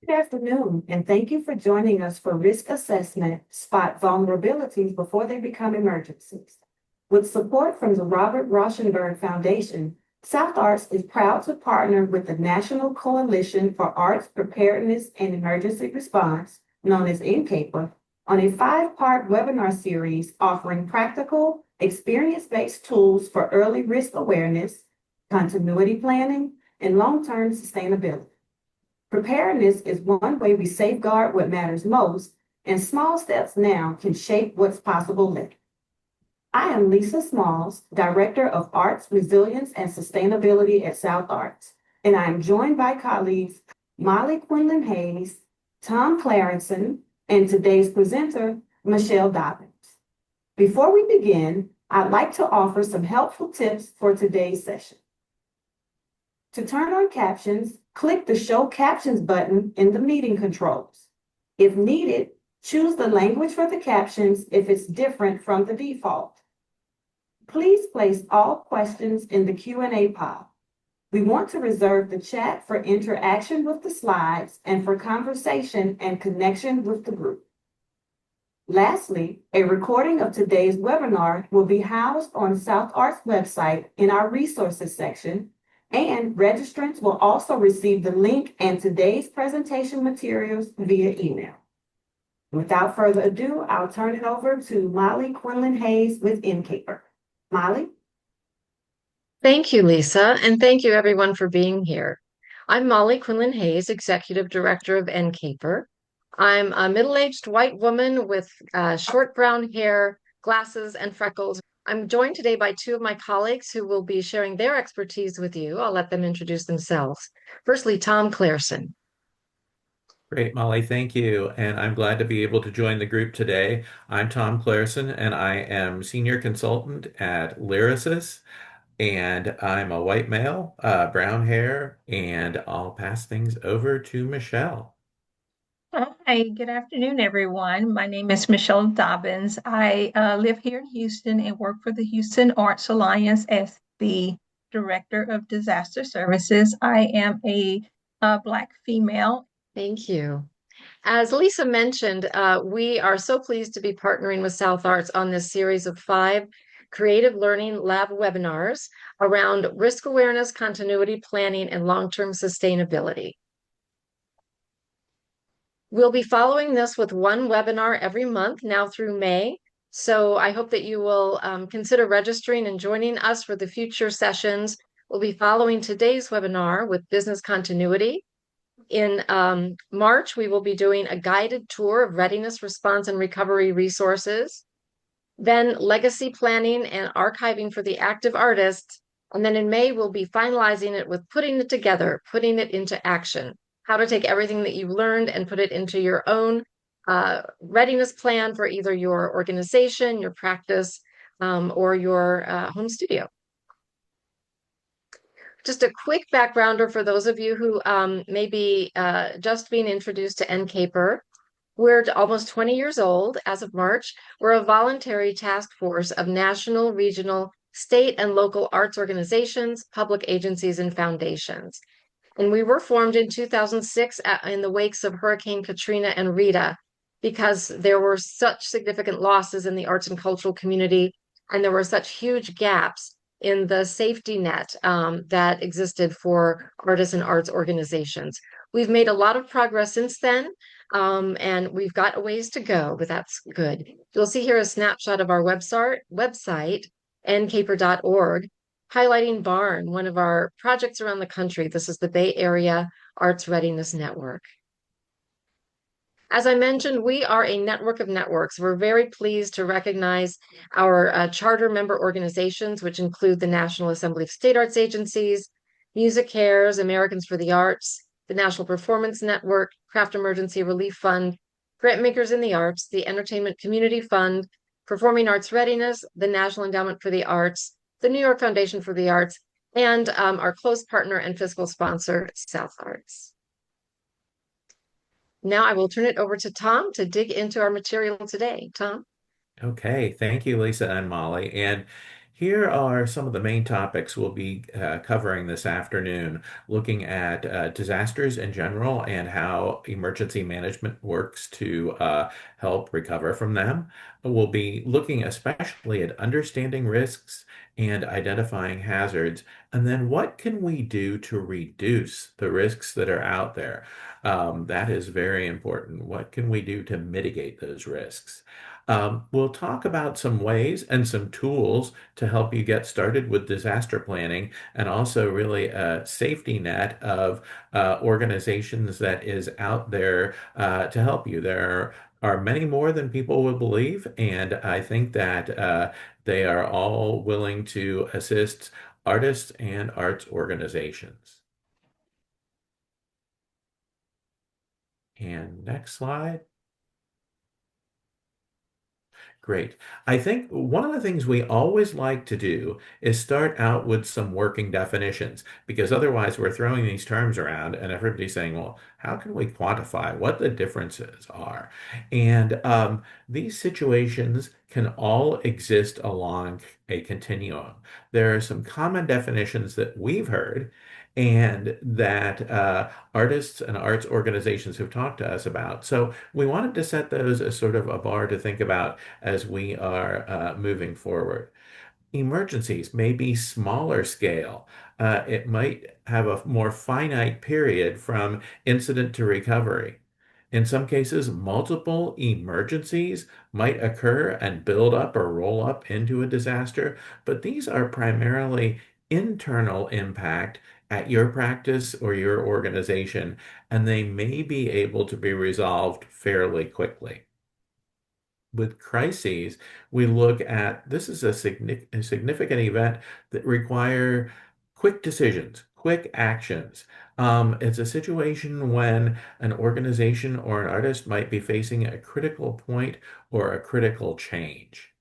Good afternoon, and thank you for joining us for Risk Assessment Spot Vulnerabilities Before They Become Emergencies. With support from the Robert Rauschenberg Foundation, South Arts is proud to partner with the National Coalition for Arts Preparedness and Emergency Response, known as NCAPER, on a five-part webinar series offering practical, experience-based tools for early risk awareness, continuity planning, and long-term sustainability. Preparedness is one way we safeguard what matters most, and small steps now can shape what's possible later. I am Lisa Smalls, Director of Arts, Resilience, and Sustainability at South Arts, and I am joined by colleagues Molly Quinlan Hayes, Tom Clarenson, and today's presenter, Michelle Dobbins. Before we begin, I'd like to offer some helpful tips for today's session. To turn on captions, click the Show Captions button in the meeting controls. If needed, choose the language for the captions if it's different from the default. Please place all questions in the Q&A pod. We want to reserve the chat for interaction with the slides and for conversation and connection with the group. Lastly, a recording of today's webinar will be housed on South Arts website in our resources section, and registrants will also receive the link and today's presentation materials via email. Without further ado, I'll turn it over to Molly Quinlan Hayes with NCAPER. Molly? Thank you, Lisa, and thank you everyone for being here. I'm Molly Quinlan Hayes, Executive Director of NCAPER. I'm a middle-aged white woman with short brown hair, glasses, and freckles. I'm joined today by two of my colleagues who will be sharing their expertise with you. I'll let them introduce themselves. Firstly, Tom Clareson. Great, Molly, thank you. And I'm glad to be able to join the group today. I'm Tom Clareson, and I am Senior Consultant at Lyrasis. And I'm a white male, brown hair, and I'll pass things over to Michelle. Hi, good afternoon, everyone. My name is Michelle Dobbins. I live here in Houston and work for the Houston Arts Alliance as the Director of Disaster Services. I am a Black female. Thank you. As Lisa mentioned, we are so pleased to be partnering with South Arts on this series of 5 creative learning lab webinars around risk awareness, continuity planning, and long-term sustainability. We'll be following this with one webinar every month now through May. So I hope that you will consider registering and joining us for the future sessions. We'll be following today's webinar with business continuity. In March, we will be doing a guided tour of readiness, response, and recovery resources. Then legacy planning and archiving for the active artists. And then in May, we'll be finalizing it with putting it together, putting it into action, how to take everything that you've learned and put it into your own readiness plan for either your organization, your practice, or your home studio. Just a quick backgrounder for those of you who may be just being introduced to NCAPER. We're almost 20 years old as of March. We're a voluntary task force of national, regional, state, and local arts organizations, public agencies, and foundations. And we were formed in 2006 in the wakes of Hurricane Katrina and Rita, because there were such significant losses in the arts and cultural community, and there were such huge gaps in the safety net that existed for artists and arts organizations. We've made a lot of progress since then, and we've got a ways to go, but that's good. You'll see here a snapshot of our website, ncaper.org, highlighting BARN, one of our projects around the country. This is the Bay Area Arts Readiness Network. As I mentioned, we are a network of networks. We're very pleased to recognize our charter member organizations, which include the National Assembly of State Arts Agencies, Music Cares, Americans for the Arts, the National Performance Network, Craft Emergency Relief Fund, Grantmakers in the Arts, the Entertainment Community Fund, Performing Arts Readiness, the National Endowment for the Arts, the New York Foundation for the Arts, and our close partner and fiscal sponsor, South Arts. Now I will turn it over to Tom to dig into our material today. Tom? Okay, thank you, Lisa and Molly. And Here are some of the main topics we'll be covering this afternoon, looking at disasters in general and how emergency management works to help recover from them. We'll be looking especially at understanding risks and identifying hazards, and then what can we do to reduce the risks that are out there? That is very important. What can we do to mitigate those risks? We'll talk about some ways and some tools to help you get started with disaster planning and also really a safety net of organizations that is out there to help you. There are many more than people would believe, and I think that they are all willing to assist artists and arts organizations. And next slide. Great. I think one of the things we always like to do is start out with some working definitions because otherwise we're throwing these terms around and everybody's saying, well, how can we quantify what the differences are? And these situations can all exist along a continuum. There are some common definitions that we've heard and that artists and arts organizations have talked to us about. So we wanted to set those as sort of a bar to think about as we are moving forward. Emergencies may be smaller scale. It might have a more finite period from incident to recovery. In some cases, multiple emergencies might occur and build up or roll up into a disaster, but these are primarily internal impact at your practice or your organization, and they may be able to be resolved fairly quickly. With crises, we look at this is a significant event that require quick decisions, quick actions. It's a situation when an organization or an artist might be facing a critical point or a critical change.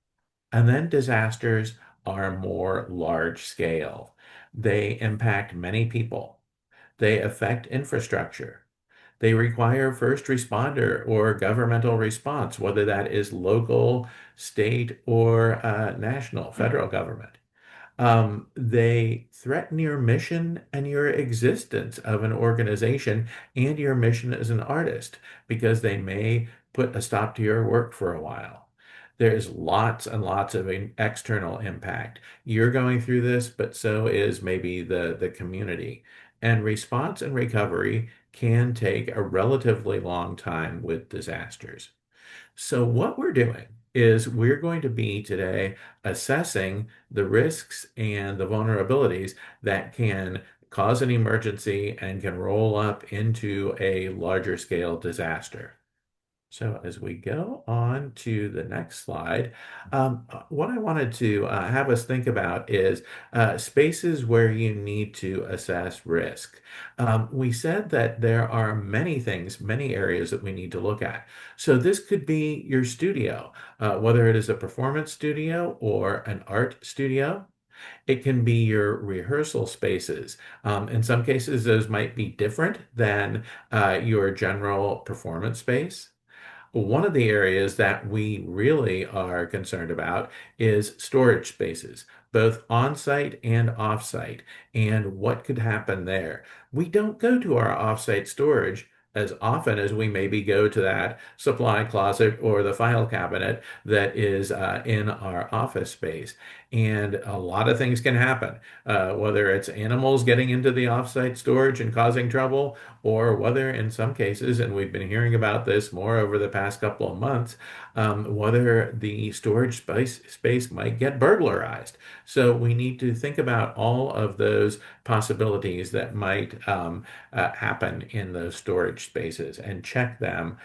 And then disasters are more large scale. They impact many people. They affect infrastructure. They require first responder or governmental response, whether that is local, state, or national, federal government. They threaten your mission and your existence of an organization and your mission as an artist because they may put a stop to your work for a while. There's lots and lots of external impact. You're going through this, but so is maybe the community. And response and recovery can take a relatively long time with disasters. So what we're doing is we're going to be today assessing the risks and the vulnerabilities that can cause an emergency and can roll up into a larger scale disaster. So as we go on to the next slide, what I wanted to have us think about is spaces where you need to assess risk. We said that there are many things, many areas that we need to look at. So this could be your studio, whether it is a performance studio or an art studio. It can be your rehearsal spaces. In some cases, those might be different than your general performance space. One of the areas that we really are concerned about is storage spaces, both on-site and off-site, and what could happen there. We don't go to our off-site storage as often as we maybe go to that supply closet or the file cabinet that is in our office space. And a lot of things can happen, whether it's animals getting into the off-site storage and causing trouble, or whether in some cases, and we've been hearing about this more over the past couple of months, whether the storage space might get burglarized. So we need to think about all of those possibilities that might happen in those storage spaces and check them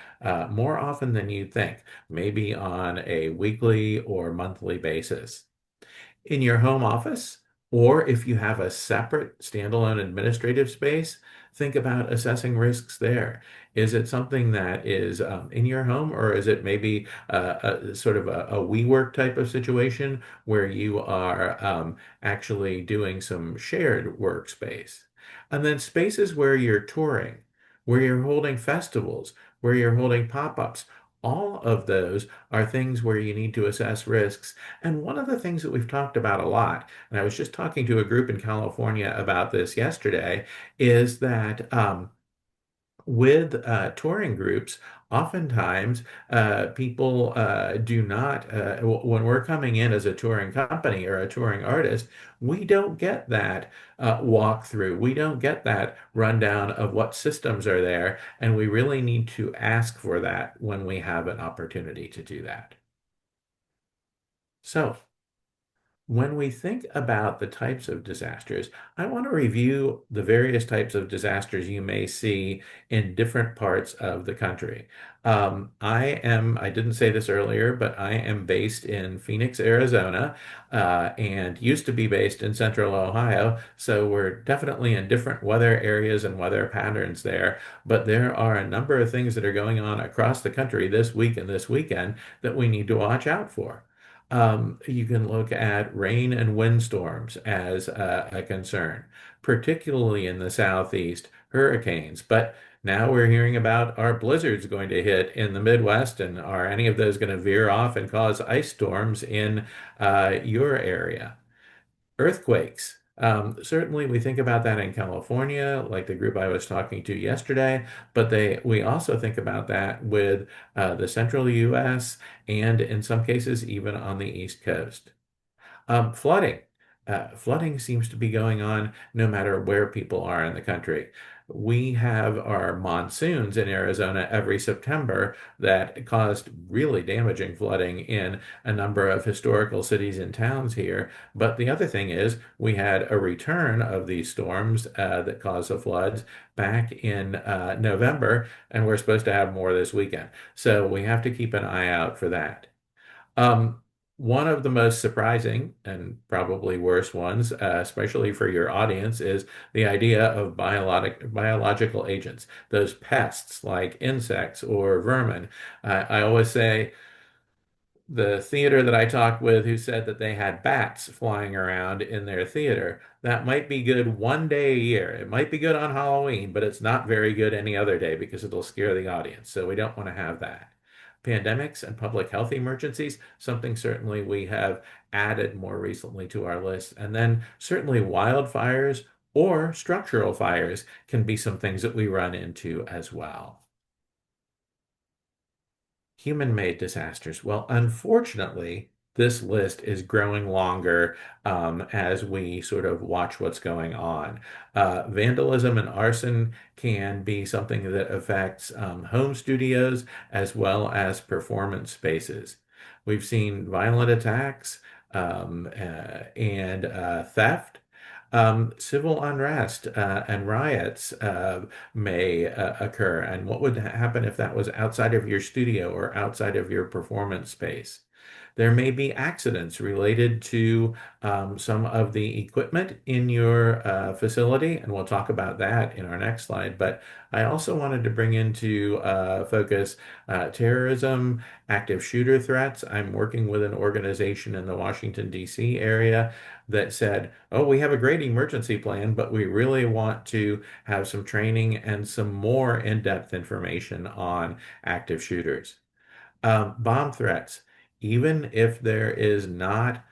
more often than you'd think, maybe on a weekly or monthly basis in your home office, or if you have a separate standalone administrative space, think about assessing risks there. Is it something that is in your home, or is it maybe a sort of a WeWork type of situation where you are actually doing some shared workspace? And then spaces where you're touring, where you're holding festivals, where you're holding pop-ups. All of those are things where you need to assess risks. And one of the things that we've talked about a lot, and I was just talking to a group in California about this yesterday, is that with touring groups, oftentimes people do not, when we're coming in as a touring company or a touring artist, we don't get that walkthrough. We don't get that rundown of what systems are there, and we really need to ask for that when we have an opportunity to do that. So, when we think about the types of disasters, I want to review the various types of disasters you may see in different parts of the country. I didn't say this earlier, but I am based in Phoenix, Arizona, and used to be based in Central Ohio. So we're definitely in different weather areas and weather patterns there. But there are a number of things that are going on across the country this week and this weekend that we need to watch out for. You can look at rain and windstorms as a concern, particularly in the southeast, hurricanes. But now we're hearing about are blizzards going to hit in the Midwest, and are any of those going to veer off and cause ice storms in your area? Earthquakes. Certainly, we think about that in California, like the group I was talking to yesterday, but we also think about that with the central U.S. and in some cases even on the East Coast. Flooding. Flooding seems to be going on no matter where people are in the country. We have our monsoons in Arizona every September that caused really damaging flooding in a number of historical cities and towns here. But the other thing is, we had a return of these storms that caused the floods back in November, and we're supposed to have more this weekend. So we have to keep an eye out for that. Um, One of the most surprising and probably worst ones, especially for your audience, is the idea of biological agents, those pests like insects or vermin. I always say the theater that I talked with who said that they had bats flying around in their theater. That might be good one day a year. It might be good on Halloween, but it's not very good any other day because it'll scare the audience. So we don't want to have that. Pandemics and public health emergencies, something certainly we have added more recently to our list. And then certainly wildfires or structural fires can be some things that we run into as well. Human-made disasters. Well, unfortunately, this list is growing longer as we sort of watch what's going on. Vandalism and arson can be something that affects home studios as well as performance spaces. We've seen violent attacks and theft. Civil unrest and riots may occur. And what would happen if that was outside of your studio or outside of your performance space? There may be accidents related to some of the equipment in your facility, and we'll talk about that in our next slide. But I also wanted to bring into focus terrorism, active shooter threats. I'm working with an organization in the Washington, D.C. area that said, oh, we have a great emergency plan, but we really want to have some training and some more in-depth information on active shooters. Bomb threats. Even if there is not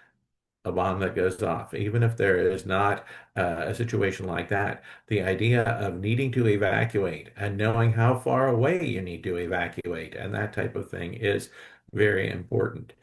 a bomb that goes off, even if there is not a situation like that, the idea of needing to evacuate and knowing how far away you need to evacuate and that type of thing is very important.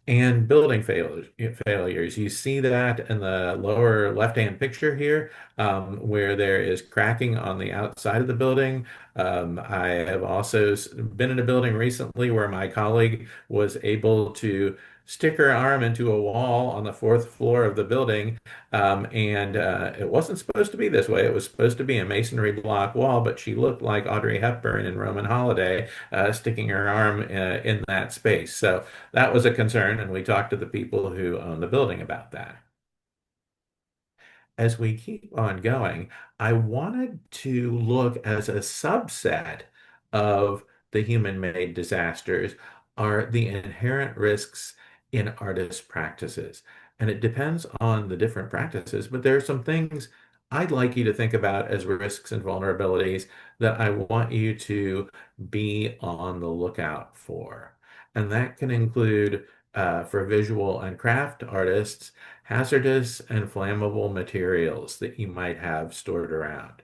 And building failures. You see that in the lower left-hand picture here, where there is cracking on the outside of the building. I have also been in a building recently where my colleague was able to stick her arm into a wall on the fourth floor of the building, and it wasn't supposed to be this way. It was supposed to be a masonry block wall, but she looked like Audrey Hepburn in Roman Holiday, sticking her arm in that space. So that was a concern, and we talked to the people who own the building about that. As we keep on going, I wanted to look as a subset of the human-made disasters are the inherent risks in artist practices. And it depends on the different practices, but there are some things I'd like you to think about as risks and vulnerabilities that I want you to be on the lookout for. And that can include, for visual and craft artists, hazardous and flammable materials that you might have stored around.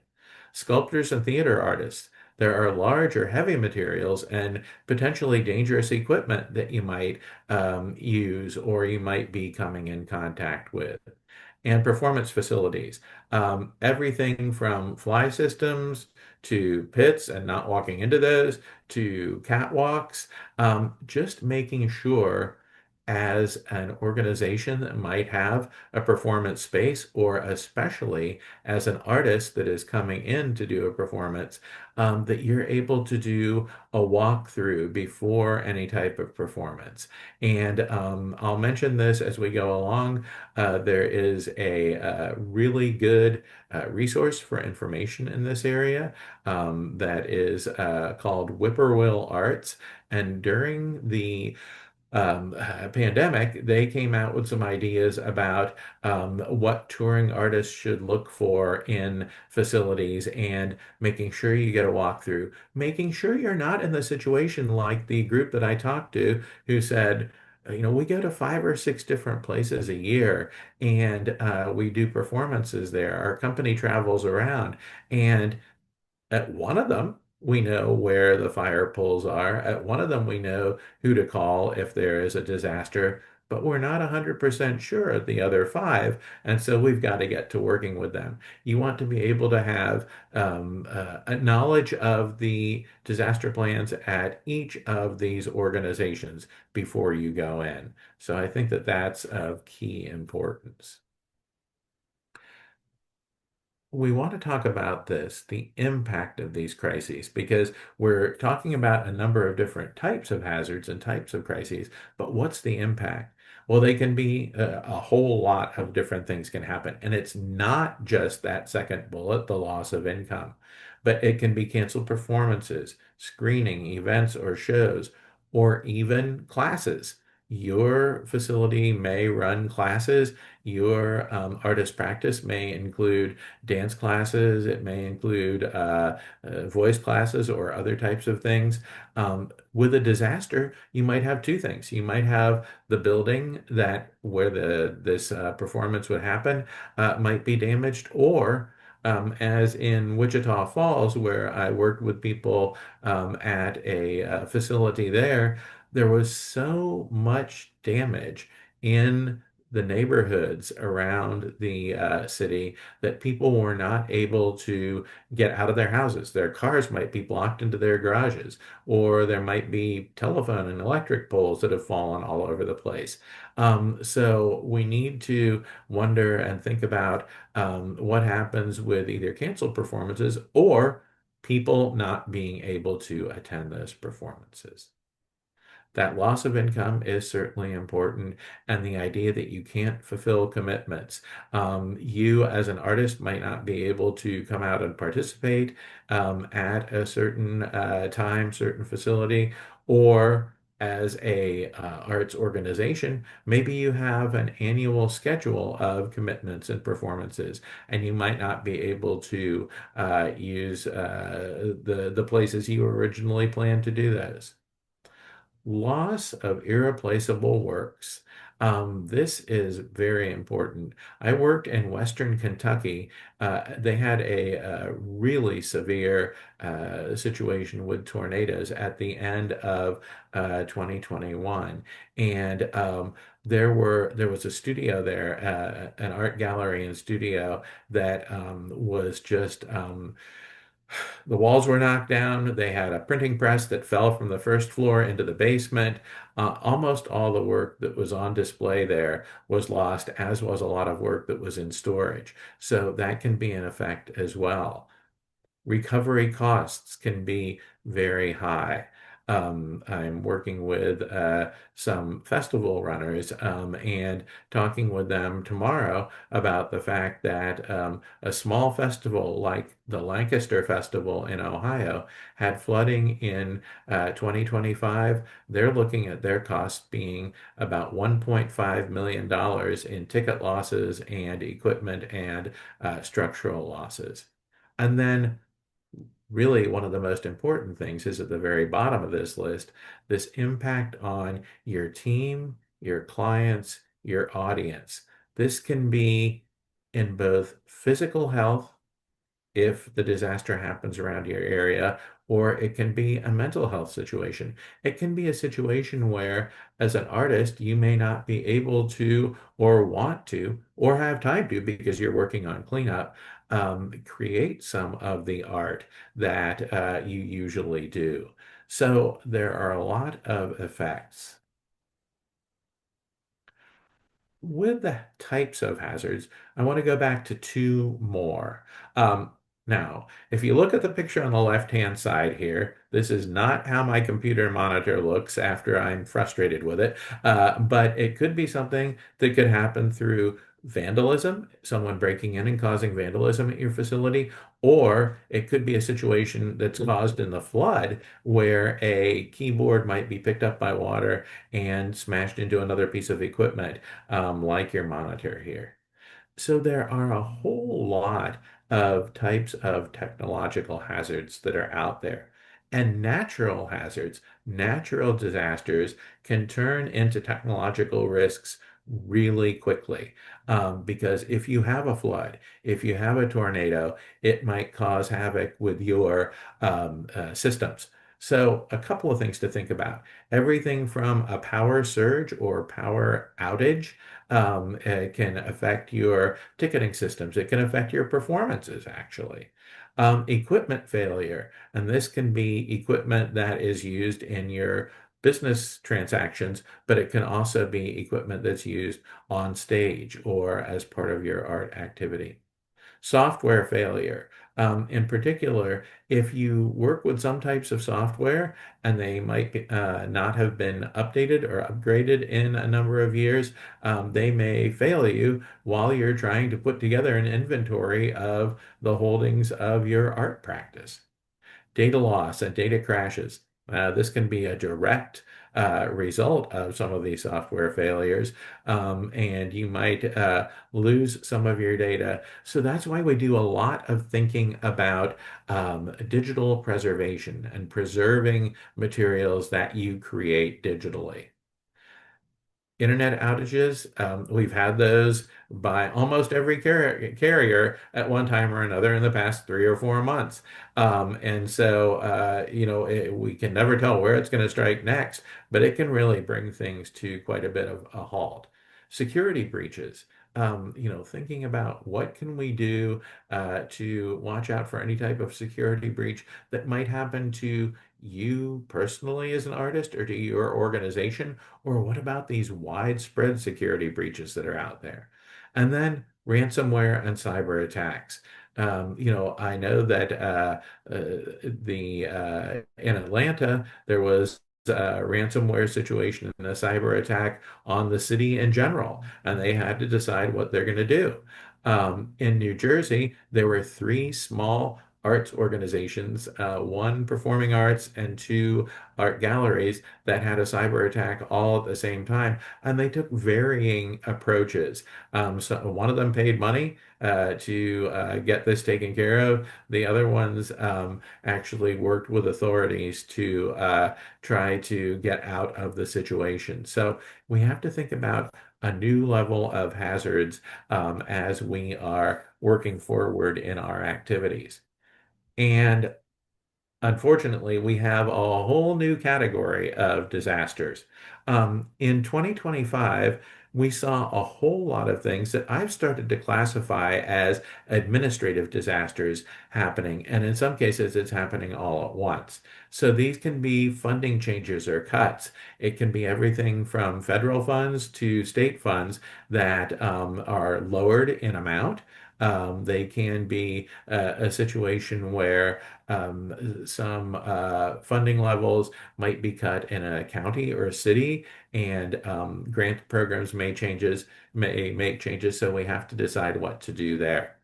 Sculptors and theater artists, there are large or heavy materials and potentially dangerous equipment that you might use or you might be coming in contact with. And performance facilities, everything from fly systems to pits and not walking into those to catwalks, just making sure as an organization that might have a performance space, or especially as an artist that is coming in to do a performance, that you're able to do a walkthrough before any type of performance. And I'll mention this as we go along. There is a really good resource for information in this area that is called Whippoorwill Arts. And during the pandemic, they came out with some ideas about what touring artists should look for in facilities and making sure you get a walkthrough, making sure you're not in the situation like the group that I talked to who said, we go to 5 or 6 different places a year and we do performances there. Our company travels around, and at one of them, we know where the fire poles are. At one of them, we know who to call if there is a disaster, but we're not 100% sure at the other 5. And so we've got to get to working with them. You want to be able to have a knowledge of the disaster plans at each of these organizations before you go in. So I think that that's of key importance. We want to talk about this, the impact of these crises, because we're talking about a number of different types of hazards and types of crises, but what's the impact? Well, they can be a whole lot of different things can happen. And it's not just that second bullet, the loss of income, but it can be canceled performances, screening, events or shows, or even classes. Your facility may run classes. Your artist practice may include dance classes, it may include voice classes or other types of things. With a disaster, you might have 2 things. You might have the building that where this performance would happen might be damaged, or as in Wichita Falls, where I worked with people at a facility there, there was so much damage in the neighborhoods around the city that people were not able to get out of their houses. Their cars might be blocked into their garages, or there might be telephone and electric poles that have fallen all over the place. So we need to wonder and think about what happens with either canceled performances or people not being able to attend those performances. That loss of income is certainly important, and the idea that you can't fulfill commitments. You, as an artist, might not be able to come out and participate at a certain time, certain facility, or as a arts organization, maybe you have an annual schedule of commitments and performances, and you might not be able to use the places you originally planned to do those. Loss of irreplaceable works. This is very important. I worked in Western Kentucky. They had a really severe situation with tornadoes at the end of 2021, and there was a studio there, an art gallery and studio that was just the walls were knocked down. They had a printing press that fell from the first floor into the basement. Almost all the work that was on display there was lost, as was a lot of work that was in storage. So that can be an effect as well. Recovery costs can be very high. I'm working with some festival runners and talking with them tomorrow about the fact that a small festival like the Lancaster Festival in Ohio had flooding in 2025. They're looking at their costs being about $1.5 million in ticket losses and equipment and structural losses. And then really one of the most important things is at the very bottom of this list, this impact on your team, your clients, your audience. This can be in both physical health if the disaster happens around your area, or it can be a mental health situation. It can be a situation where, as an artist, you may not be able to, or want to, or have time to, because you're working on cleanup, create some of the art that you usually do. So there are a lot of effects. With the types of hazards, I want to go back to two more. Um, Now, if you look at the picture on the left-hand side here, this is not how my computer monitor looks after I'm frustrated with it, but it could be something that could happen through vandalism, someone breaking in and causing vandalism at your facility, or it could be a situation that's caused in the flood where a keyboard might be picked up by water and smashed into another piece of equipment like your monitor here. So there are a whole lot of types of technological hazards that are out there. And natural hazards, natural disasters can turn into technological risks really quickly. Because if you have a flood, if you have a tornado, it might cause havoc with your systems. So a couple of things to think about. Everything from a power surge or power outage it can affect your ticketing systems. It can affect your performances, actually. Equipment failure, and this can be equipment that is used in your business transactions, but it can also be equipment that's used on stage or as part of your art activity. Software failure. In particular, if you work with some types of software and they might not have been updated or upgraded in a number of years, they may fail you while you're trying to put together an inventory of the holdings of your art practice. Data loss and data crashes. This can be a direct result of some of these software failures, and you might lose some of your data. So that's why we do a lot of thinking about digital preservation and preserving materials that you create digitally. Internet outages, we've had those by almost every carrier at one time or another in the past 3 or 4 months. And so, we can never tell where it's going to strike next, but it can really bring things to quite a bit of a halt. Security breaches. Thinking about what can we do to watch out for any type of security breach that might happen to you personally as an artist or to your organization, or what about these widespread security breaches that are out there? And then ransomware and cyber attacks. I know that the in Atlanta there was a ransomware situation and a cyber attack on the city in general, and they had to decide what they're going to do. In New Jersey, there were three small arts organizations, one performing arts and two art galleries that had a cyber attack all at the same time. And they took varying approaches. So one of them paid money to get this taken care of. The other ones actually worked with authorities to try to get out of the situation. So we have to think about a new level of hazards as we are working forward in our activities. And unfortunately, we have a whole new category of disasters. In 2025, we saw a whole lot of things that I've started to classify as administrative disasters happening. And in some cases, it's happening all at once. So these can be funding changes or cuts. It can be everything from federal funds to state funds that are lowered in amount. They can be a situation where some funding levels might be cut in a county or a city, and grant programs may make changes, so we have to decide what to do there.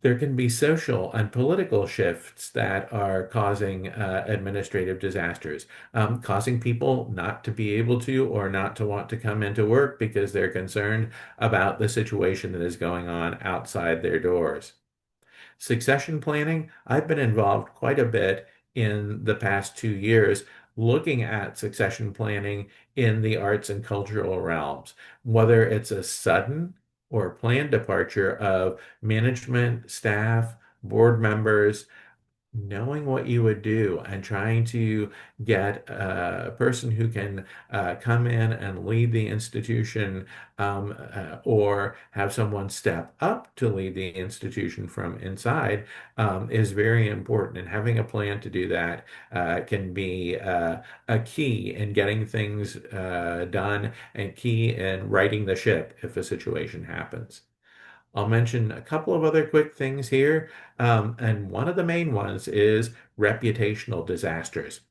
There can be social and political shifts that are causing administrative disasters, causing people not to be able to or not to want to come into work because they're concerned about the situation that is going on outside their doors. Succession planning, I've been involved quite a bit in the past 2 years looking at succession planning in the arts and cultural realms, whether it's a sudden or planned departure of management, staff, board members, knowing what you would do and trying to get a person who can come in and lead the institution, or have someone step up to lead the institution from inside, is very important. And having a plan to do that can be a key in getting things done and key in righting the ship if a situation happens. I'll mention a couple of other quick things here. And one of the main ones is reputational disasters.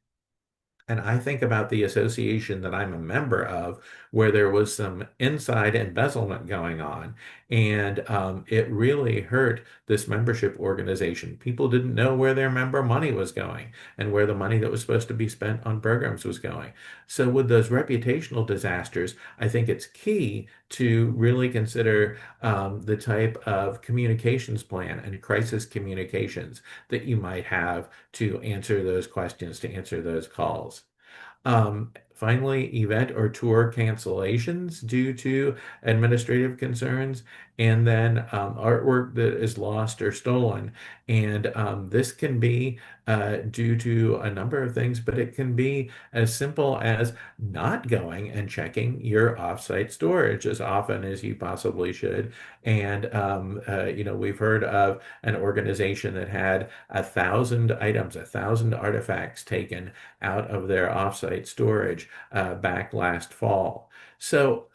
And I think about the association that I'm a member of, where there was some inside embezzlement going on, and it really hurt this membership organization. People didn't know where their member money was going and where the money that was supposed to be spent on programs was going. So, with those reputational disasters, I think it's key to really consider the type of communications plan and crisis communications that you might have to answer those questions, to answer those calls. Finally, event or tour cancellations due to administrative concerns, and then artwork that is lost or stolen. And this can be due to a number of things, but it can be as simple as not going and checking your offsite storage as often as you possibly should. And we've heard of an organization that had 1,000 items, 1,000 artifacts taken out of their offsite storage back last fall. So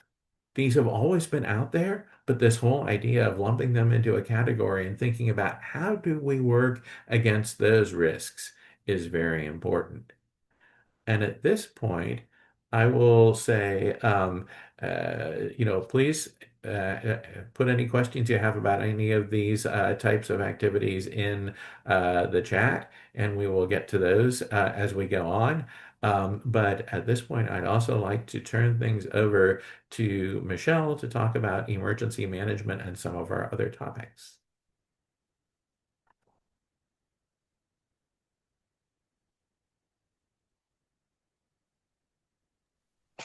these have always been out there, but this whole idea of lumping them into a category and thinking about how do we work against those risks is very important. And at this point, I will say, please put any questions you have about any of these types of activities in the chat, and we will get to those as we go on. But at this point, I'd also like to turn things over to Michelle to talk about emergency management and some of our other topics.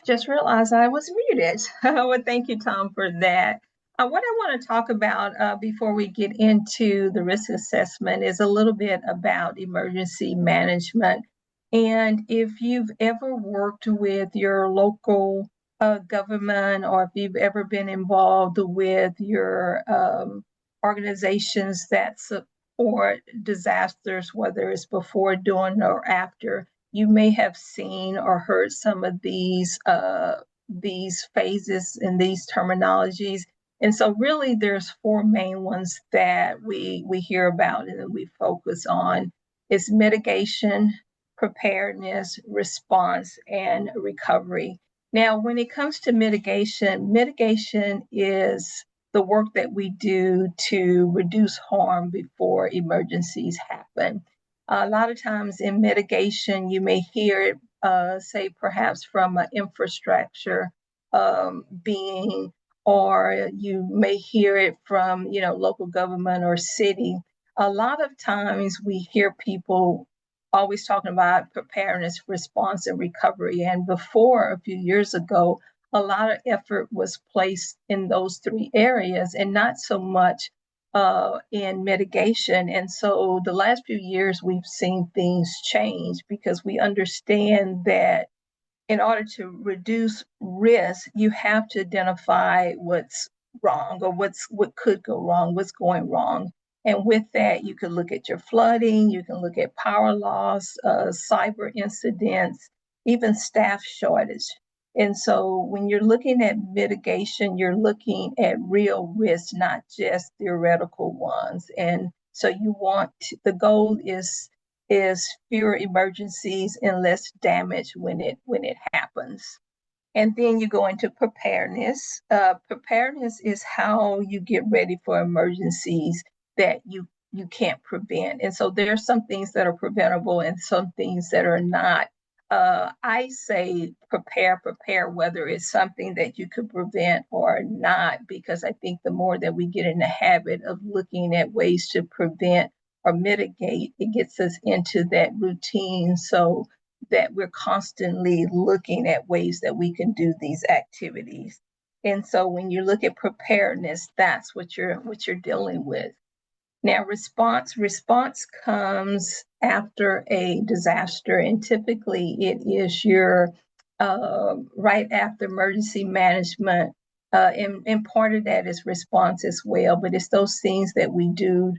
Just realized I was muted. Well, thank you, Tom, for that. What I want to talk about before we get into the risk assessment is a little bit about emergency management. And if you've ever worked with your local government, or if you've ever been involved with your organizations that support disasters, whether it's before, during, or after, you may have seen or heard some of these phases and these terminologies. And so really there's four main ones that we hear about and that we focus on. It's mitigation, preparedness, response, and recovery. Now, when it comes to mitigation is the work that we do to reduce harm before emergencies happen. A lot of times in mitigation, you may hear it, say perhaps from an infrastructure being, or you may hear it from, local government or city. A lot of times we hear people always talking about preparedness, response, and recovery. And before, a few years ago, a lot of effort was placed in those three areas and not so much in mitigation. And so the last few years, we've seen things change because we understand that in order to reduce risk, you have to identify what's wrong or what could go wrong, what's going wrong. And with that, you can look at your flooding, you can look at power loss, cyber incidents, even staff shortage. And so when you're looking at mitigation, you're looking at real risks, not just theoretical ones. And so the goal is fewer emergencies and less damage when it happens. And then you go into preparedness. Preparedness is how you get ready for emergencies that you can't prevent. And so there are some things that are preventable and some things that are not. I say prepare, whether it's something that you could prevent or not, because I think the more that we get in the habit of looking at ways to prevent or mitigate, it gets us into that routine. So that we're constantly looking at ways that we can do these activities. And so when you look at preparedness, that's what you're dealing with. Now, response comes after a disaster, and typically it is your right after emergency management. And part of that is response as well, but it's those things that we do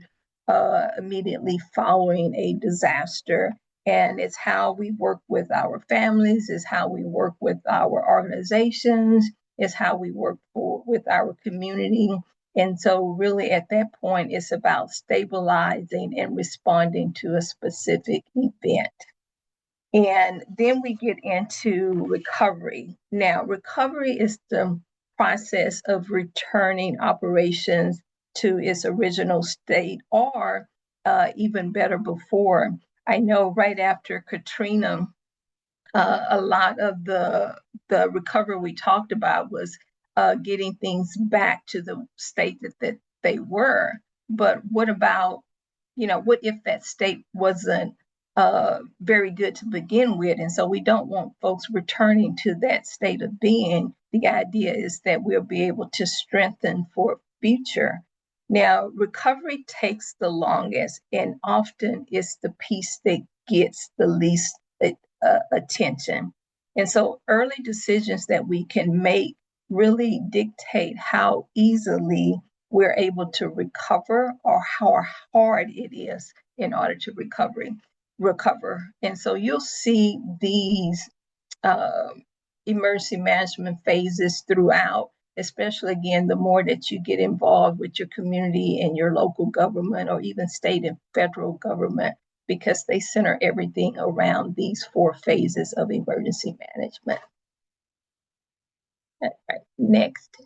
immediately following a disaster. And it's how we work with our families, it's how we work with our organizations, it's how we work with our community. And so, really, at that point, it's about stabilizing and responding to a specific event. And then we get into recovery. Now, recovery is the process of returning operations to its original state, or even better, before. I know right after Katrina, a lot of the recovery we talked about was getting things back to the state that they were. But what about, what if that state wasn't very good to begin with? And so we don't want folks returning to that state of being. The idea is that we'll be able to strengthen for future. Now, recovery takes the longest, and often it's the piece that gets the least attention. And so early decisions that we can make really dictate how easily we're able to recover, or how hard it is in order to recover. And so you'll see these uh, emergency management phases throughout, especially again, the more that you get involved with your community and your local government, or even state and federal government, because they center everything around these 4 phases of emergency management. All right, next.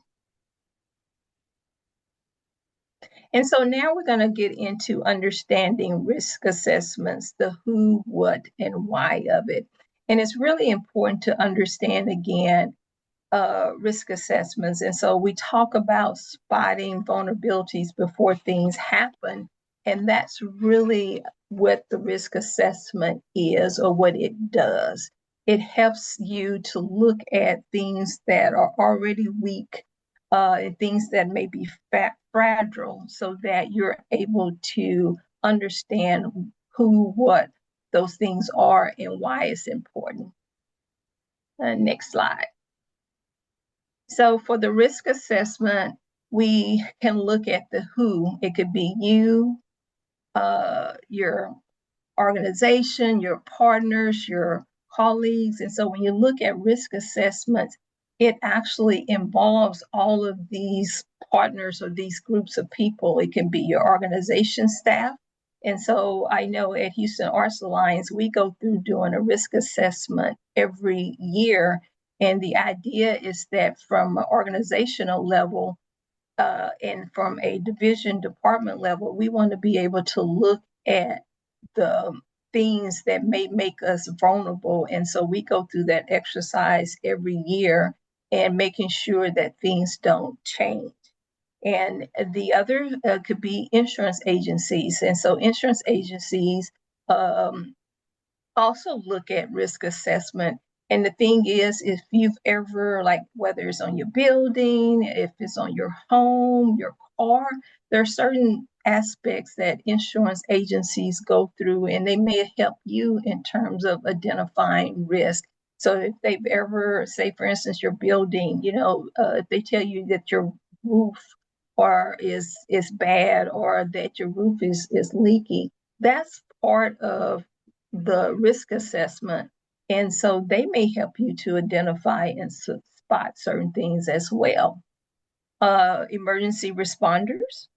And so now we're going to get into understanding risk assessments, the who, what, and why of it. And it's really important to understand, again, risk assessments. And so we talk about spotting vulnerabilities before things happen. And that's really what the risk assessment is, or what it does. It helps you to look at things that are already weak, and things that may be fragile, so that you're able to understand who, what those things are, and why it's important. Next slide. So for the risk assessment, we can look at the who. It could be you, your organization, your partners, your colleagues. And so when you look at risk assessments, it actually involves all of these partners or these groups of people. It can be your organization staff. And so I know at Houston Arts Alliance, we go through doing a risk assessment every year. And the idea is that from an organizational level, and from a division department level, we want to be able to look at the things that may make us vulnerable. And so we go through that exercise every year, and making sure that things don't change. And the other could be insurance agencies. And so insurance agencies also look at risk assessment. And the thing is, if you've ever, like, whether it's on your building, if it's on your home, your car, there are certain aspects that insurance agencies go through, and they may help you in terms of identifying risk. So if they've ever, say, for instance, your building, if they tell you that your roof or is bad, or that your roof is leaky, that's part of the risk assessment. And so they may help you to identify and spot certain things as well. Emergency responders.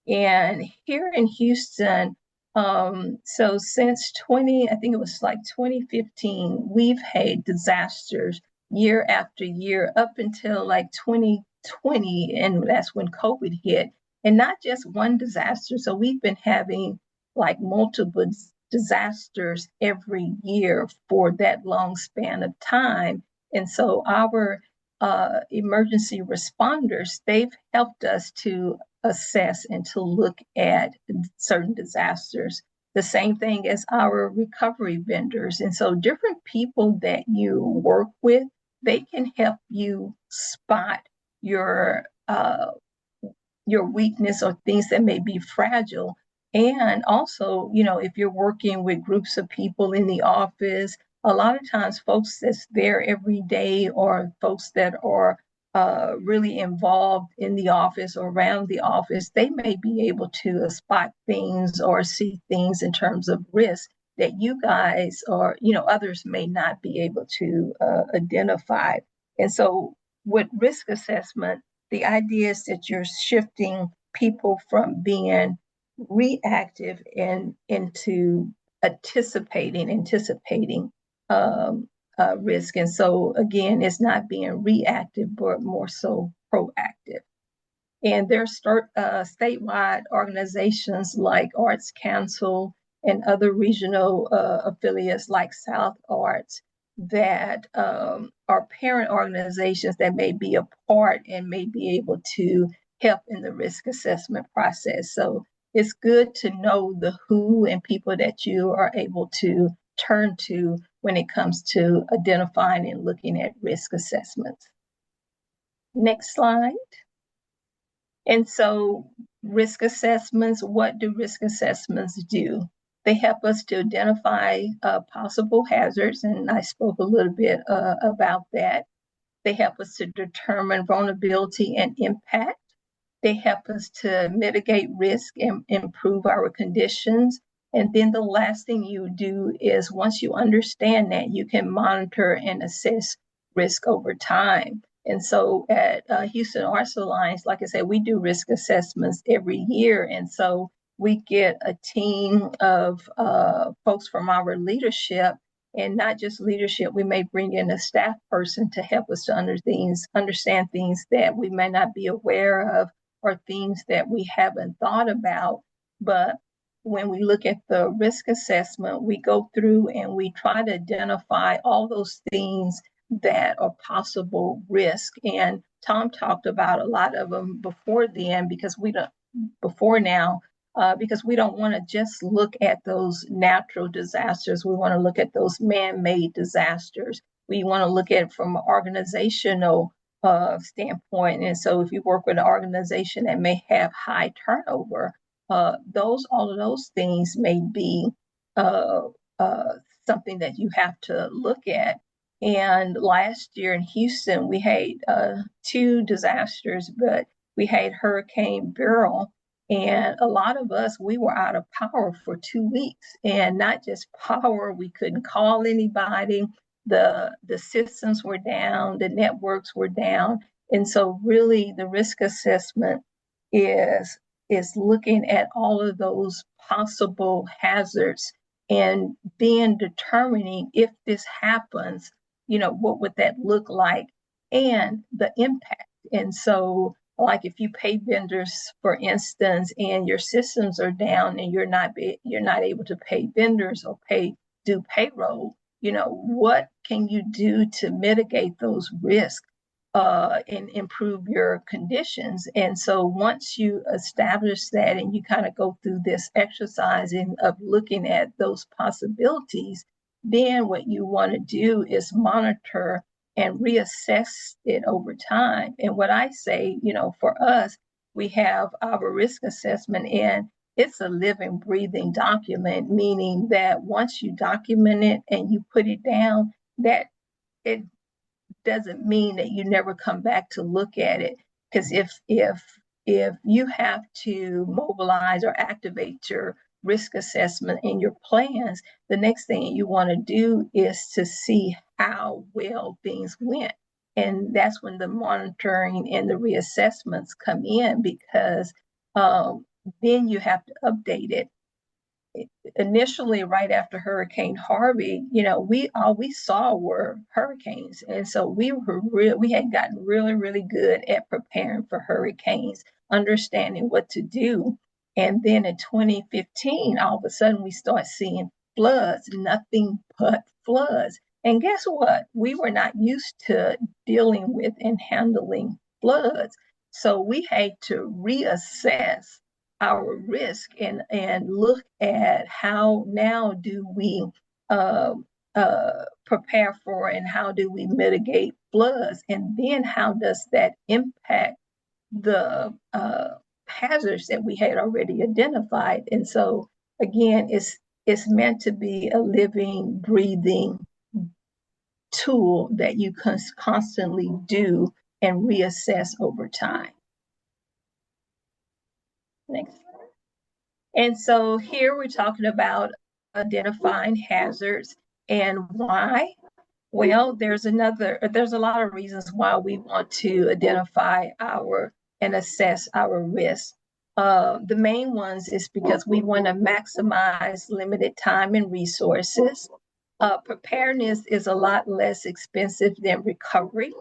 And here in Houston, so since I think it was like 2015, we've had disasters year after year up until like 2020, and that's when COVID hit. And not just one disaster. So we've been having like multiple disasters every year for that long span of time. And so our emergency responders, they've helped us to assess and to look at certain disasters. The same thing as our recovery vendors. And so different people that you work with, they can help you spot your weakness or things that may be fragile. And also, if you're working with groups of people in the office, a lot of times folks that's there every day or folks that are really involved in the office or around the office, they may be able to spot things or see things in terms of risk that you guys or others may not be able to identify. And so with risk assessment, the idea is that you're shifting people from being reactive and into anticipating risk. And so again, it's not being reactive, but more so proactive. And there's statewide organizations like Arts Council and other regional affiliates like South Arts that are parent organizations that may be a part and may be able to help in the risk assessment process. So it's good to know the who and people that you are able to turn to when it comes to identifying and looking at risk assessments. Next slide. And so risk assessments, what do risk assessments do? They help us to identify possible hazards, and I spoke a little bit about that. They help us to determine vulnerability and impact. They help us to mitigate risk and improve our conditions. And then the last thing you do is once you understand that, you can monitor and assess risk over time. And so at Houston Arts Alliance, like I said, we do risk assessments every year. And so we get a team of folks from our leadership, and not just leadership, we may bring in a staff person to help us to understand things that we may not be aware of or things that we haven't thought about. But when we look at the risk assessment, we go through and we try to identify all those things that are possible risk. And Tom talked about a lot of them before then, because we don't want to just look at those natural disasters. We want to look at those man-made disasters. We want to look at it from an organizational standpoint. And so if you work with an organization that may have high turnover, all of those things may be something that you have to look at. And last year in Houston, we had 2 disasters, but we had Hurricane Beryl. And a lot of us, we were out of power for 2 weeks, and not just power, we couldn't call anybody. The systems were down, the networks were down. And so really the risk assessment is looking at all of those possible hazards and then determining if this happens, what would that look like and the impact. And so like if you pay vendors, for instance, and your systems are down and you're not able to pay vendors or do payroll, what can you do to mitigate those risks and improve your conditions? And so once you establish that and you kind of go through this exercising of looking at those possibilities, then what you want to do is monitor and reassess it over time. And what I say, for us, we have our risk assessment, and it's a living, breathing document, meaning that once you document it and you put it down, that it doesn't mean that you never come back to look at it. Because if you have to mobilize or activate your risk assessment in your plans, the next thing you want to do is to see how well things went. And that's when the monitoring and the reassessments come in, because then you have to update it. Initially, right after Hurricane Harvey, all we saw were hurricanes, and so we had gotten really, really good at preparing for hurricanes, understanding what to do. And then in 2015, all of a sudden, we start seeing floods, nothing but floods. And guess what? We were not used to dealing with and handling floods, so we had to reassess our risk and look at how now do we prepare for and how do we mitigate floods, and then how does that impact the hazards that we had already identified. And so again, it's meant to be a living, breathing tool that you constantly do and reassess over time. Next. And so here we're talking about identifying hazards and why. Well, there's a lot of reasons why we want to identify and assess our risk. The main ones is because we want to maximize limited time and resources. Preparedness is a lot less expensive than recovery.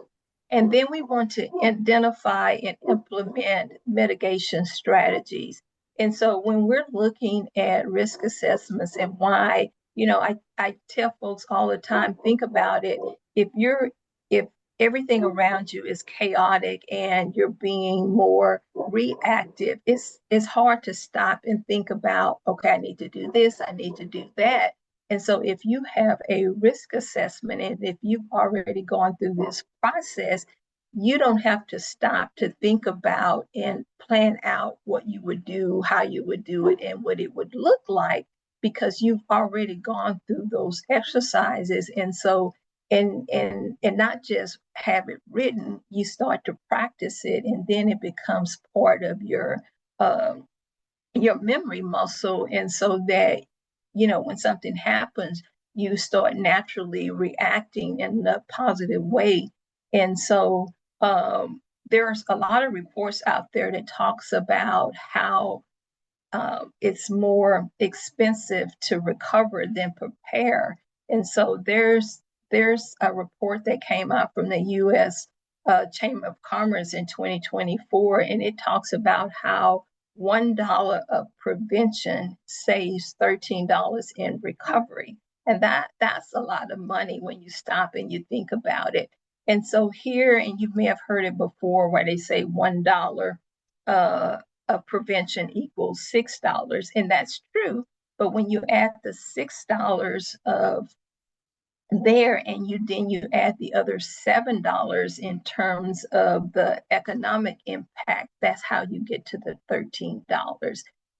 And then we want to identify and implement mitigation strategies. And so when we're looking at risk assessments and why, I tell folks all the time, think about it. If everything around you is chaotic and you're being more reactive, it's hard to stop and think about, okay, I need to do this, I need to do that. And so if you have a risk assessment and if you've already gone through this process, you don't have to stop to think about and plan out what you would do, how you would do it, and what it would look like, because you've already gone through those exercises. And so, and not just have it written, you start to practice it, and then it becomes part of your memory muscle. And so that, when something happens, you start naturally reacting in a positive way. And so there's a lot of reports out there that talks about how it's more expensive to recover than prepare. And so there's a report that came out from the U.S. Chamber of Commerce in 2024, and it talks about how $1 of prevention saves $13 in recovery. And that's a lot of money when you stop and you think about it. And so here, and you may have heard it before, where they say $1 of prevention equals $6, and that's true. But when you add the $6 of there, and then you add the other $7 in terms of the economic impact, that's how you get to the $13.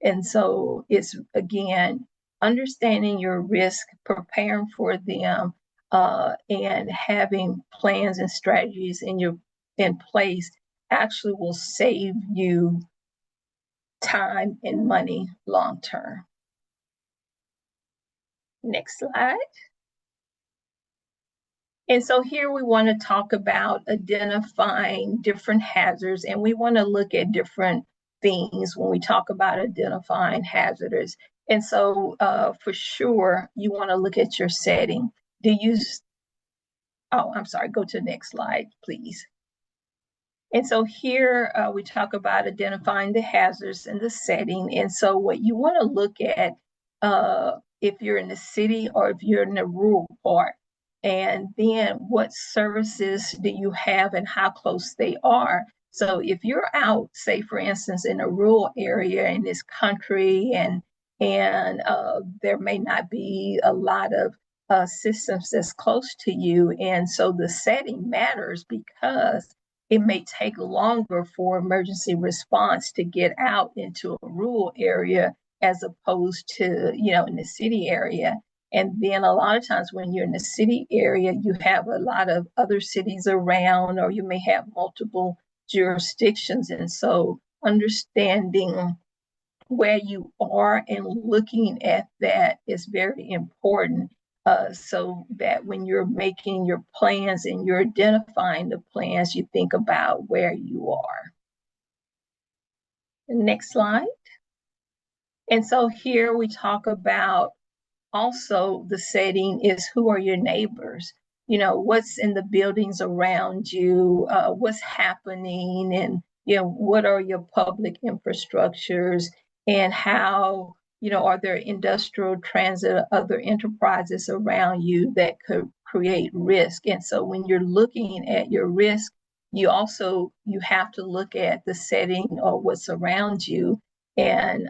And so it's, again, understanding your risk, preparing for them, and having plans and strategies in place actually will save you time and money long term. Next slide. And so here we want to talk about identifying different hazards, and we want to look at different things when we talk about identifying hazards. And so for sure, you want to look at your setting. I'm sorry, go to the next slide, please. And so here we talk about identifying the hazards and the setting. And so what you want to look at, if you're in the city or if you're in the rural part, and then what services do you have and how close they are. So if you're out, say for instance, in a rural area in this country, and there may not be a lot of systems that's close to you, and so the setting matters, because it may take longer for emergency response to get out into a rural area as opposed to, in the city area. And then a lot of times when you're in the city area, you have a lot of other cities around, or you may have multiple jurisdictions. And so understanding where you are and looking at that is very important. So that when you're making your plans and you're identifying the plans, you think about where you are. Next slide. And so here we talk about also the setting is who are your neighbors? You know, what's in the buildings around you, what's happening, and, you know, what are your public infrastructures, and how, you know, are there industrial transit, other enterprises around you that could create risk? And so when you're looking at your risk, you have to look at the setting or what's around you. And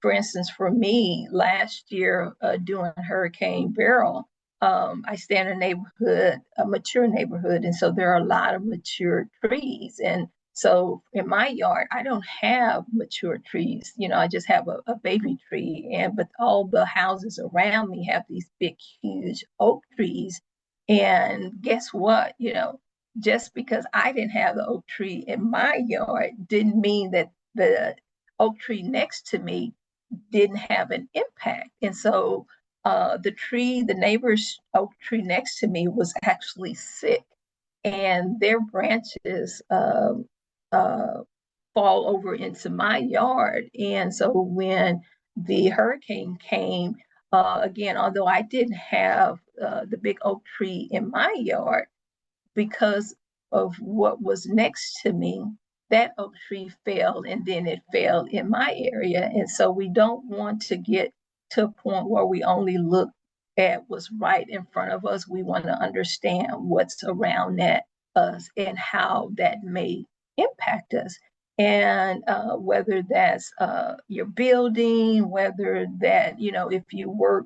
for instance, for me, last year during Hurricane Beryl, I stay in a neighborhood, a mature neighborhood, and so there are a lot of mature trees. And so in my yard, I don't have mature trees. You know, I just have a baby tree. And but all the houses around me have these big, huge oak trees. And guess what? You know, just because I didn't have the oak tree in my yard didn't mean that the oak tree next to me didn't have an impact. And so the neighbor's oak tree next to me was actually sick, and their branches fall over into my yard. And so when the hurricane came, again, although I didn't have the big oak tree in my yard, because of what was next to me, that oak tree fell, and then it fell in my area. And so we don't want to get to a point where we only look at what's right in front of us. We want to understand what's around us and how that may impact us. And whether that's your building, whether that, you know, if you work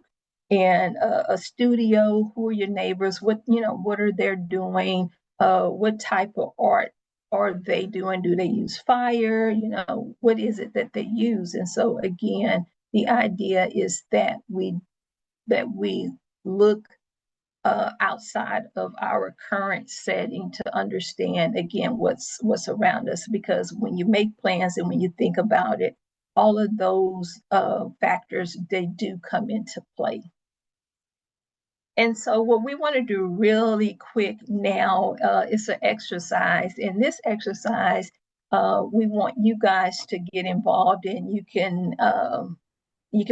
in a studio, who are your neighbors, what are they doing, what type of art are they doing, do they use fire, you know, what is it that they use? And so again, the idea is that we look outside of our current setting to understand again what's around us, because when you make plans and when you think about it, all of those factors, they do come into play. And so what we want to do really quick now is an exercise. In this exercise, we want you guys to get involved, and you can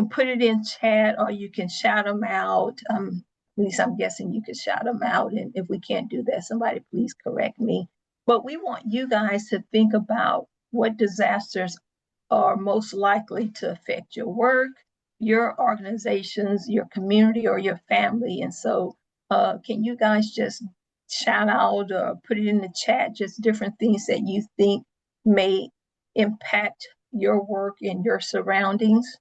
put it in chat or you can shout them out. At least I'm guessing you could shout them out. And if we can't do that, somebody please correct me. But we want you guys to think about what disasters are most likely to affect your work, your organizations, your community, or your family. And so can you guys just shout out or put it in the chat, just different things that you think may impact your work and your surroundings?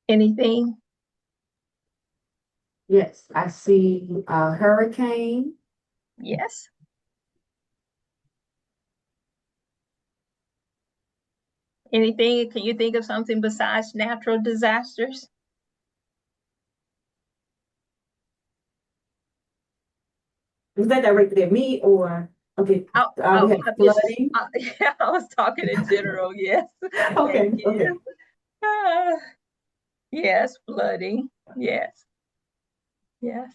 Anything? Yes, I see a hurricane. Yes. Anything? Can you think of something besides natural disasters? Was that directed at me or okay? We have flooding. Yeah, I was talking in general. Yes. Okay, okay. Yes, flooding. Yes, yes.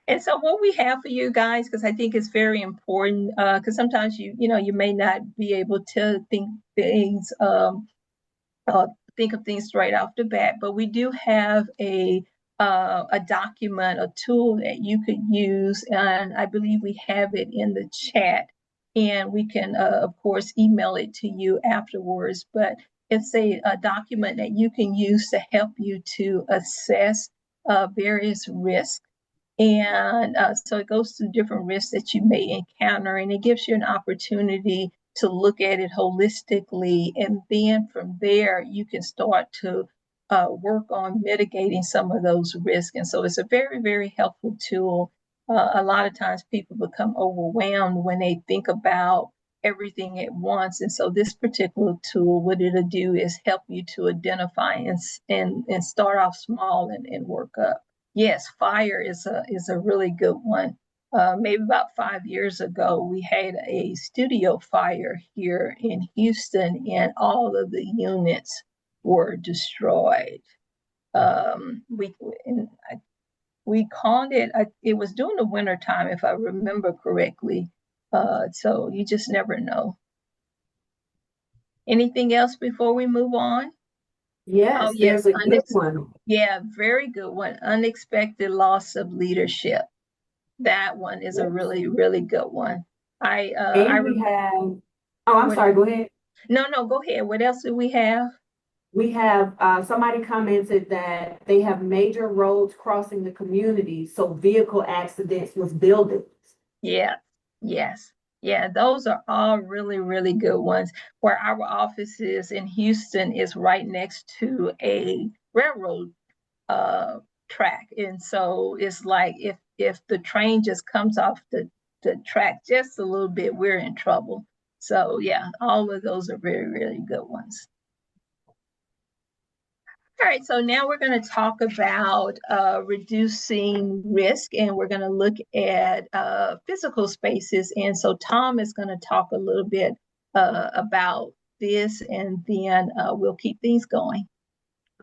And so what we have for you guys, because I think it's very important, because sometimes you may not be able to think of things right off the bat, but we do have a document, a tool that you could use, and I believe we have it in the chat, and we can of course email it to you afterwards. But it's a document that you can use to help you to assess various risks. And so it goes through different risks that you may encounter, and it gives you an opportunity to look at it holistically. And then from there, you can start to work on mitigating some of those risks. And so it's a very, very helpful tool. A lot of times people become overwhelmed when they think about everything at once. And so this particular tool, what it'll do is help you to identify and start off small and work up. Yes, fire is a really good one. Maybe about 5 years ago, we had a studio fire here in Houston, and all of the units were destroyed. We and we called it. It was during the winter time, if I remember correctly. So you just never know. Anything else before we move on? Oh Yes, yes, there's a good one. yeah, very good one. Unexpected loss of leadership. That one is a Yes. really, really good one. I And we have, oh, I'm what? sorry, go ahead. No, go ahead. What else do we have? We have, somebody commented that they have major roads crossing the community, so vehicle accidents with buildings. Yeah, yes, yeah. Those are all really, really good ones. Where our office is in Houston is right next to a railroad uh track, and so it's like if the train just comes off the track just a little bit, we're in trouble. So yeah, all of those are very, really good ones. All right, so now we're going to talk about reducing risk, and we're going to look at physical spaces. And so Tom is going to talk a little bit about this, and then we'll keep things going.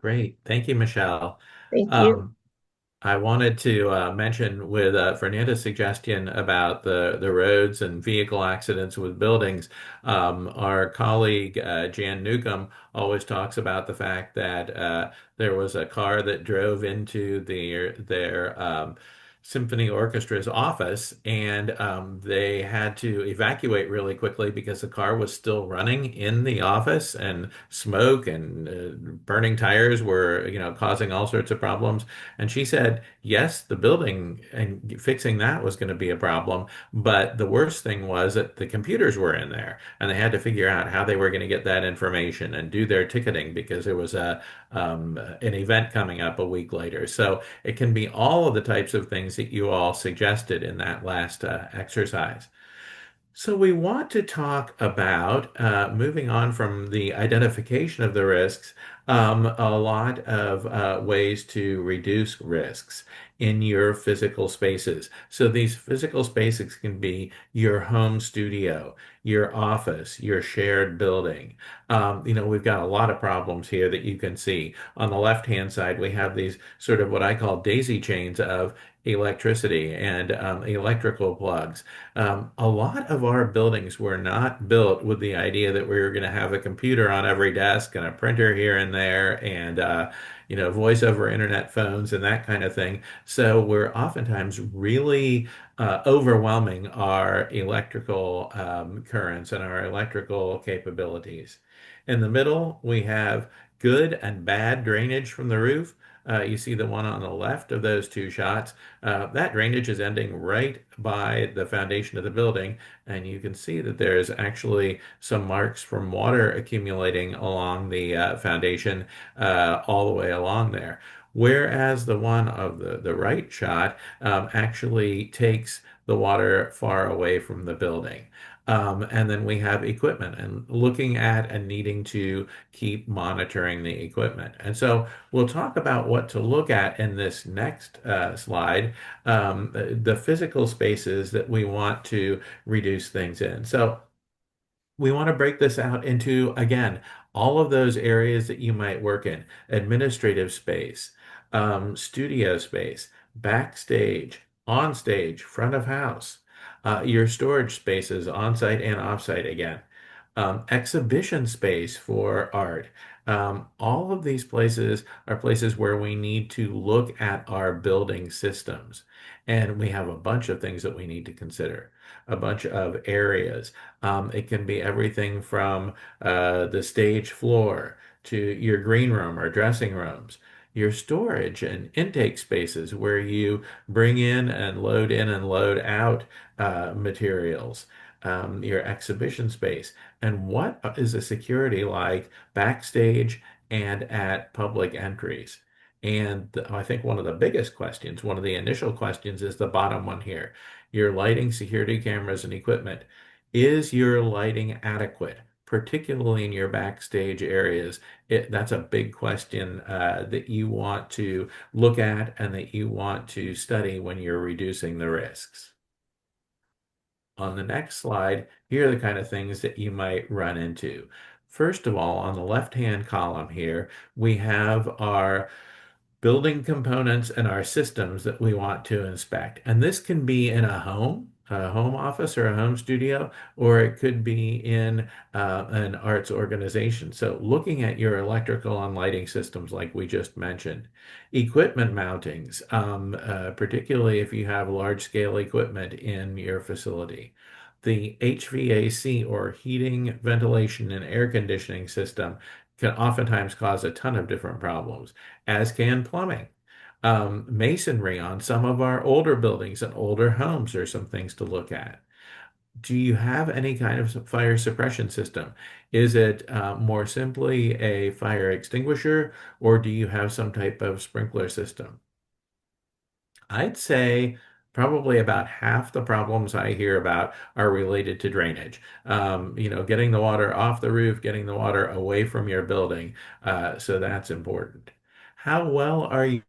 Great. Thank you, Michelle. Thank you. Um, I wanted to mention with Fernanda's suggestion about the roads and vehicle accidents with buildings. Our colleague Jan Newcomb always talks about the fact that there was a car that drove into their symphony orchestra's office, and they had to evacuate really quickly because the car was still running in the office, and smoke and burning tires were, causing all sorts of problems. And she said, yes, the building and fixing that was going to be a problem, but the worst thing was that the computers were in there and they had to figure out how they were going to get that information and do their ticketing because there was an event coming up a week later. So it can be all of the types of things that you all suggested in that last exercise. So we want to talk about moving on from the identification of the risks, a lot of ways to reduce risks in your physical spaces. So these physical spaces can be your home studio, your office, your shared building. We've got a lot of problems here that you can see. On the left-hand side, we have these sort of what I call daisy chains of electricity and electrical plugs. A lot of our buildings were not built with the idea that we were going to have a computer on every desk and a printer here and there and voice over internet phones and that kind of thing. So we're oftentimes really overwhelming our electrical currents and our electrical capabilities. In the middle, we have good and bad drainage from the roof. You see the one on the left of those two shots. That drainage is ending right by the foundation of the building, and you can see that there's actually some marks from water accumulating along the foundation all the way along there. Whereas the one of the right shot actually takes the water far away from the building. And then we have equipment and looking at and needing to keep monitoring the equipment. And so we'll talk about what to look at in this next slide, the physical spaces that we want to reduce things in. So we want to break this out into, again, all of those areas that you might work in: administrative space, studio space, backstage, on stage, front of house, your storage spaces, on site and off site again, exhibition space for art. All of these places are places where we need to look at our building systems. And we have a bunch of things that we need to consider, a bunch of areas. It can be everything from the stage floor to your green room or dressing rooms, your storage and intake spaces where you bring in and load out materials, your exhibition space, and what is the security like backstage and at public entries. And I think one of the biggest questions, one of the initial questions, is the bottom one here. Your lighting, security cameras, and equipment. Is your lighting adequate? particularly in your backstage areas? That's a big question that you want to look at and that you want to study when you're reducing the risks. On the next slide, here are the kind of things that you might run into. First of all, on the left-hand column here, we have our building components and our systems that we want to inspect. And this can be in a home office or a home studio, or it could be in an arts organization. So looking at your electrical and lighting systems, like we just mentioned, equipment mountings, particularly if you have large scale equipment in your facility. The HVAC or heating, ventilation, and air conditioning system can oftentimes cause a ton of different problems, as can plumbing. Masonry on some of our older buildings and older homes are some things to look at. Do you have any kind of fire suppression system? Is it more simply a fire extinguisher, or do you have some type of sprinkler system? I'd say probably about half the problems I hear about are related to drainage. Getting the water off the roof, getting the water away from your building. So that's important. How well are your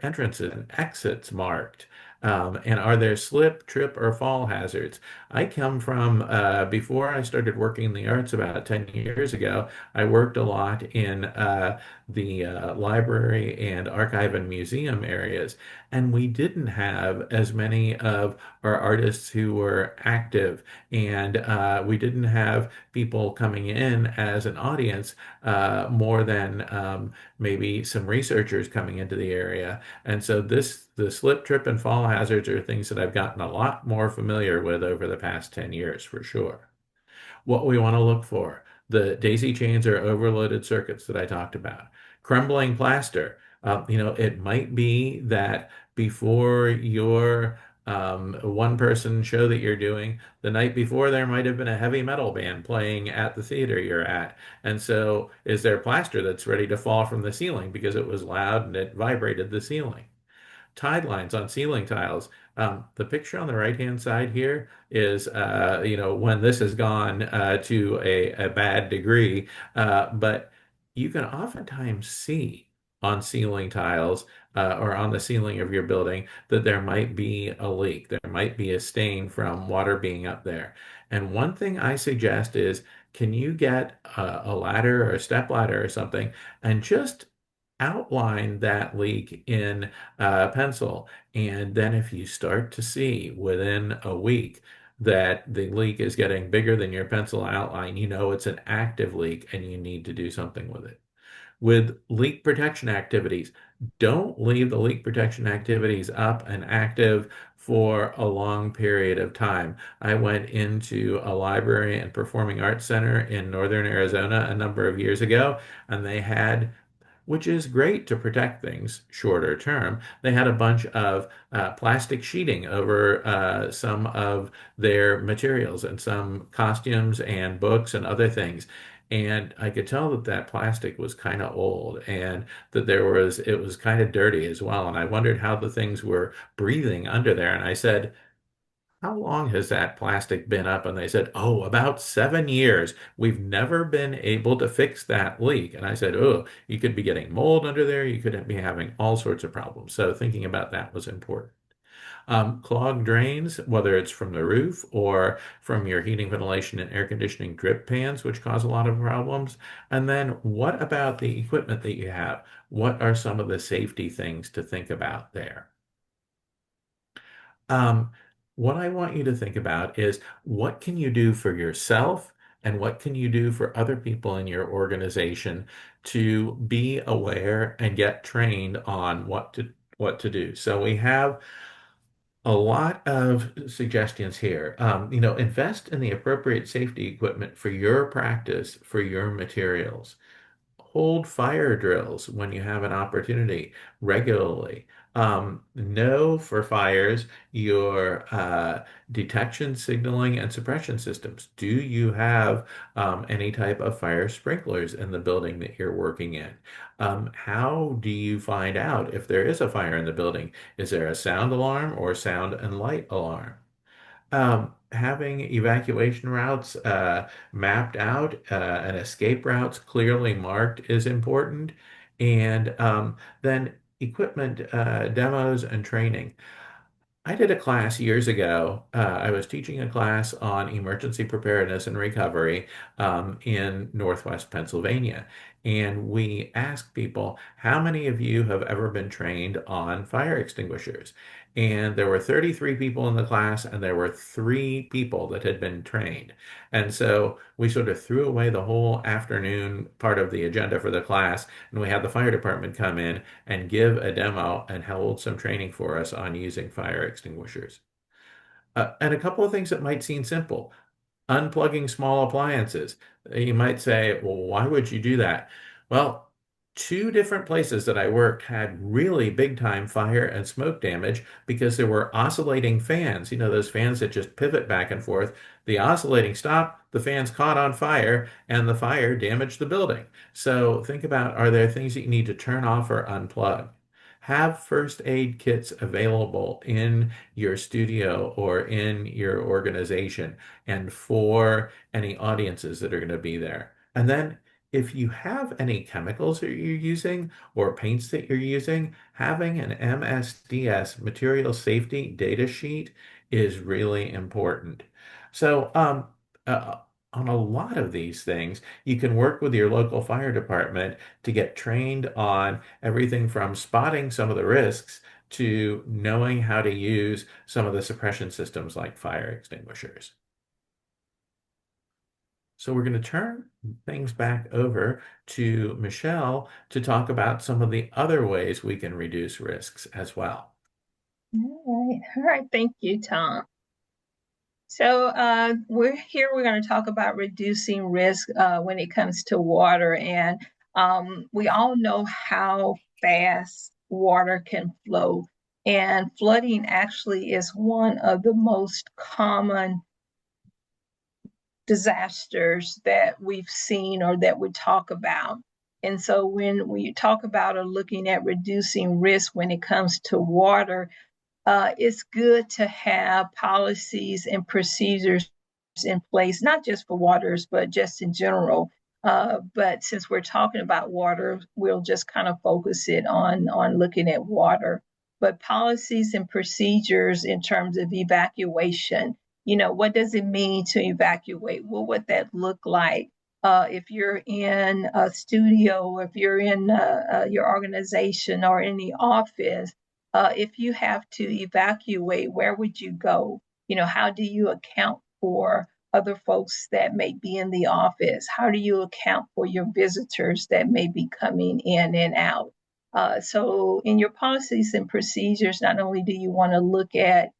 entrances and exits marked? And are there slip, trip, or fall hazards? I come from, before I started working in the arts about 10 years ago, I worked a lot in the library and archive and museum areas, and we didn't have as many of our artists who were active, and we didn't have people coming in as an audience more than maybe some researchers coming into the area. And so the slip, trip, and fall hazards are things that I've gotten a lot more familiar with over the past 10 years for sure. What we want to look for, the daisy chains or overloaded circuits that I talked about. Crumbling plaster. It might be that before your one person show that you're doing, the night before there might have been a heavy metal band playing at the theater you're at. And so is there plaster that's ready to fall from the ceiling because it was loud and it vibrated the ceiling? Tide lines on ceiling tiles. The picture on the right-hand side here is, when this has gone to a bad degree, but you can oftentimes see on ceiling tiles or on the ceiling of your building that there might be a leak. There might be a stain from water being up there. And one thing I suggest is, can you get a ladder or a step ladder or something and just outline that leak in pencil. And then if you start to see within a week that the leak is getting bigger than your pencil outline, you know it's an active leak and you need to do something with it. With leak protection activities, don't leave the leak protection activities up and active for a long period of time. I went into a library and performing arts center in northern Arizona a number of years ago, and they had, which is great to protect things shorter term. They had a bunch of plastic sheeting over some of their materials and some costumes and books and other things. And I could tell that that plastic was kind of old and that it was kind of dirty as well. And I wondered how the things were breathing under there. And I said, how long has that plastic been up? And they said, oh, about 7 years. We've never been able to fix that leak. And I said, oh, you could be getting mold under there. You could be having all sorts of problems. So thinking about that was important. Clogged drains, whether it's from the roof or from your heating, ventilation, and air conditioning drip pans, which cause a lot of problems. And then what about the equipment that you have? What are some of the safety things to think about there? Um, what I want you to think about is, what can you do for yourself and what can you do for other people in your organization to be aware and get trained on what to do. So we have a lot of suggestions here. Invest in the appropriate safety equipment for your practice, for your materials. Hold fire drills when you have an opportunity regularly. Know for fires your detection, signaling, and suppression systems. Do you have any type of fire sprinklers in the building that you're working in? How do you find out if there is a fire in the building? Is there a sound alarm or sound and light alarm? Having evacuation routes mapped out and escape routes clearly marked is important. And then equipment demos and training. I did a class years ago. I was teaching a class on emergency preparedness and recovery in Northwest Pennsylvania. And we asked people, how many of you have ever been trained on fire extinguishers? And there were 33 people in the class, and there were three people that had been trained. And so we sort of threw away the whole afternoon part of the agenda for the class, and we had the fire department come in and give a demo and hold some training for us on using fire extinguishers. And a couple of things that might seem simple. Unplugging small appliances. You might say, well, why would you do that? Well, two different places that I worked had really big time fire and smoke damage because there were oscillating fans. You know, those fans that just pivot back and forth. The oscillating stopped, the fans caught on fire, and the fire damaged the building. So think about, are there things that you need to turn off or unplug? Have first aid kits available in your studio or in your organization and for any audiences that are going to be there. And then if you have any chemicals that you're using or paints that you're using, having an MSDS material safety data sheet is really important. So, uh, on a lot of these things, you can work with your local fire department to get trained on everything from spotting some of the risks to knowing how to use some of the suppression systems like fire extinguishers. So we're going to turn things back over to Michelle to talk about some of the other ways we can reduce risks as well. All right. Thank you, Tom. So we're going to talk about reducing risk when it comes to water. And we all know how fast water can flow. And flooding actually is one of the most common disasters that we've seen or that we talk about. And so when we talk about or looking at reducing risk when it comes to water, it's good to have policies and procedures in place, not just for waters, but just in general. But since we're talking about water, we'll just kind of focus it on looking at water. But policies and procedures in terms of evacuation, what does it mean to evacuate? What would that look like? If you're in a studio, if you're in your organization or in the office, if you have to evacuate, where would you go? How do you account for other folks that may be in the office? How do you account for your visitors that may be coming in and out? So in your policies and procedures, not only do you want to look at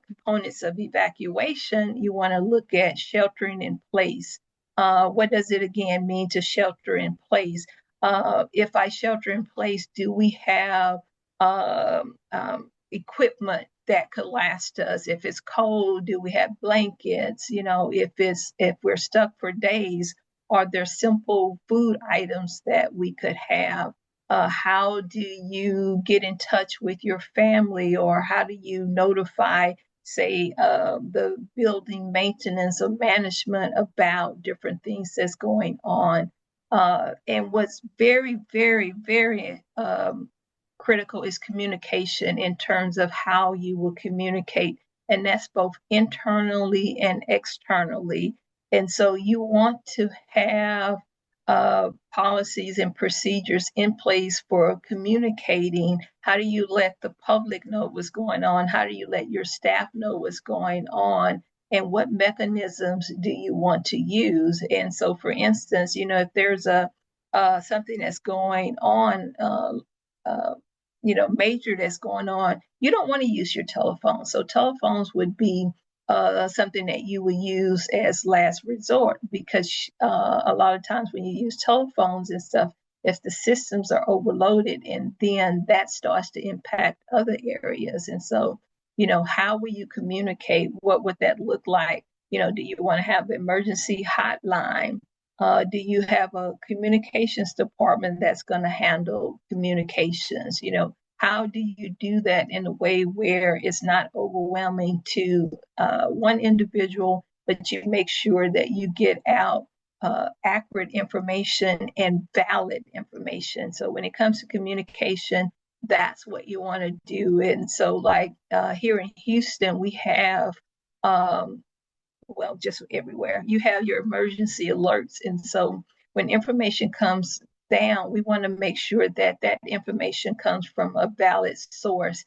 components of evacuation, you want to look at sheltering in place. What does it again mean to shelter in place? If I shelter in place, do we have equipment that could last us? If it's cold, do we have blankets? If we're stuck for days, are there simple food items that we could have? How do you get in touch with your family, or how do you notify, say, the building maintenance or management about different things that's going on? And what's very, very, very critical is communication in terms of how you will communicate, and that's both internally and externally. And so you want to have policies and procedures in place for communicating. How do you let the public know what's going on? How do you let your staff know what's going on? And what mechanisms do you want to use? And so, for instance, if there's something that's going on, major that's going on, you don't want to use your telephone. So telephones would be something that you would use as last resort, because a lot of times when you use telephones and stuff, if the systems are overloaded, and then that starts to impact other areas. And so, how will you communicate? What would that look like? Do you want to have an emergency hotline? Do you have a communications department that's going to handle communications? how do you do that in a way where it's not overwhelming to one individual, but you make sure that you get out accurate information and valid information. So when it comes to communication, that's what you want to do. And so, like here in Houston, we have, well, just everywhere, you have your emergency alerts. And so when information comes down, we want to make sure that that information comes from a valid source.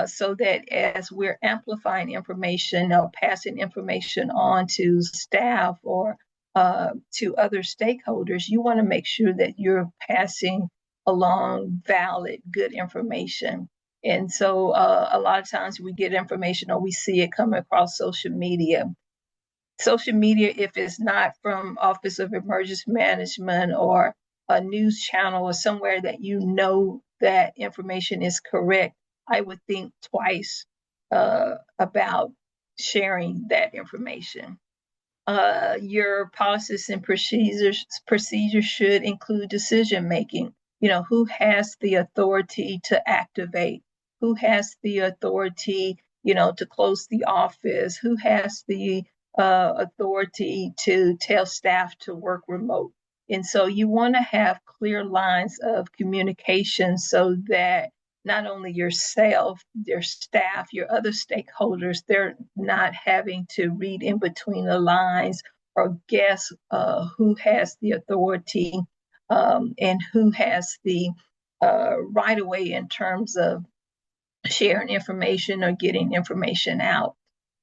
So that as we're amplifying information or passing information on to staff or to other stakeholders, you want to make sure that you're passing along valid, good information. And so a lot of times we get information or we see it come across social media. Social media, if it's not from Office of Emergency Management or a news channel or somewhere that you know that information is correct, I would think twice about sharing that information. Your policies and procedures should include decision making. You know, who has the authority to activate? Who has the authority, you know, to close the office? Who has the authority to tell staff to work remote? And so you want to have clear lines of communication so that not only yourself, your staff, your other stakeholders, they're not having to read in between the lines or guess who has the authority and who has the right of way in terms of sharing information or getting information out.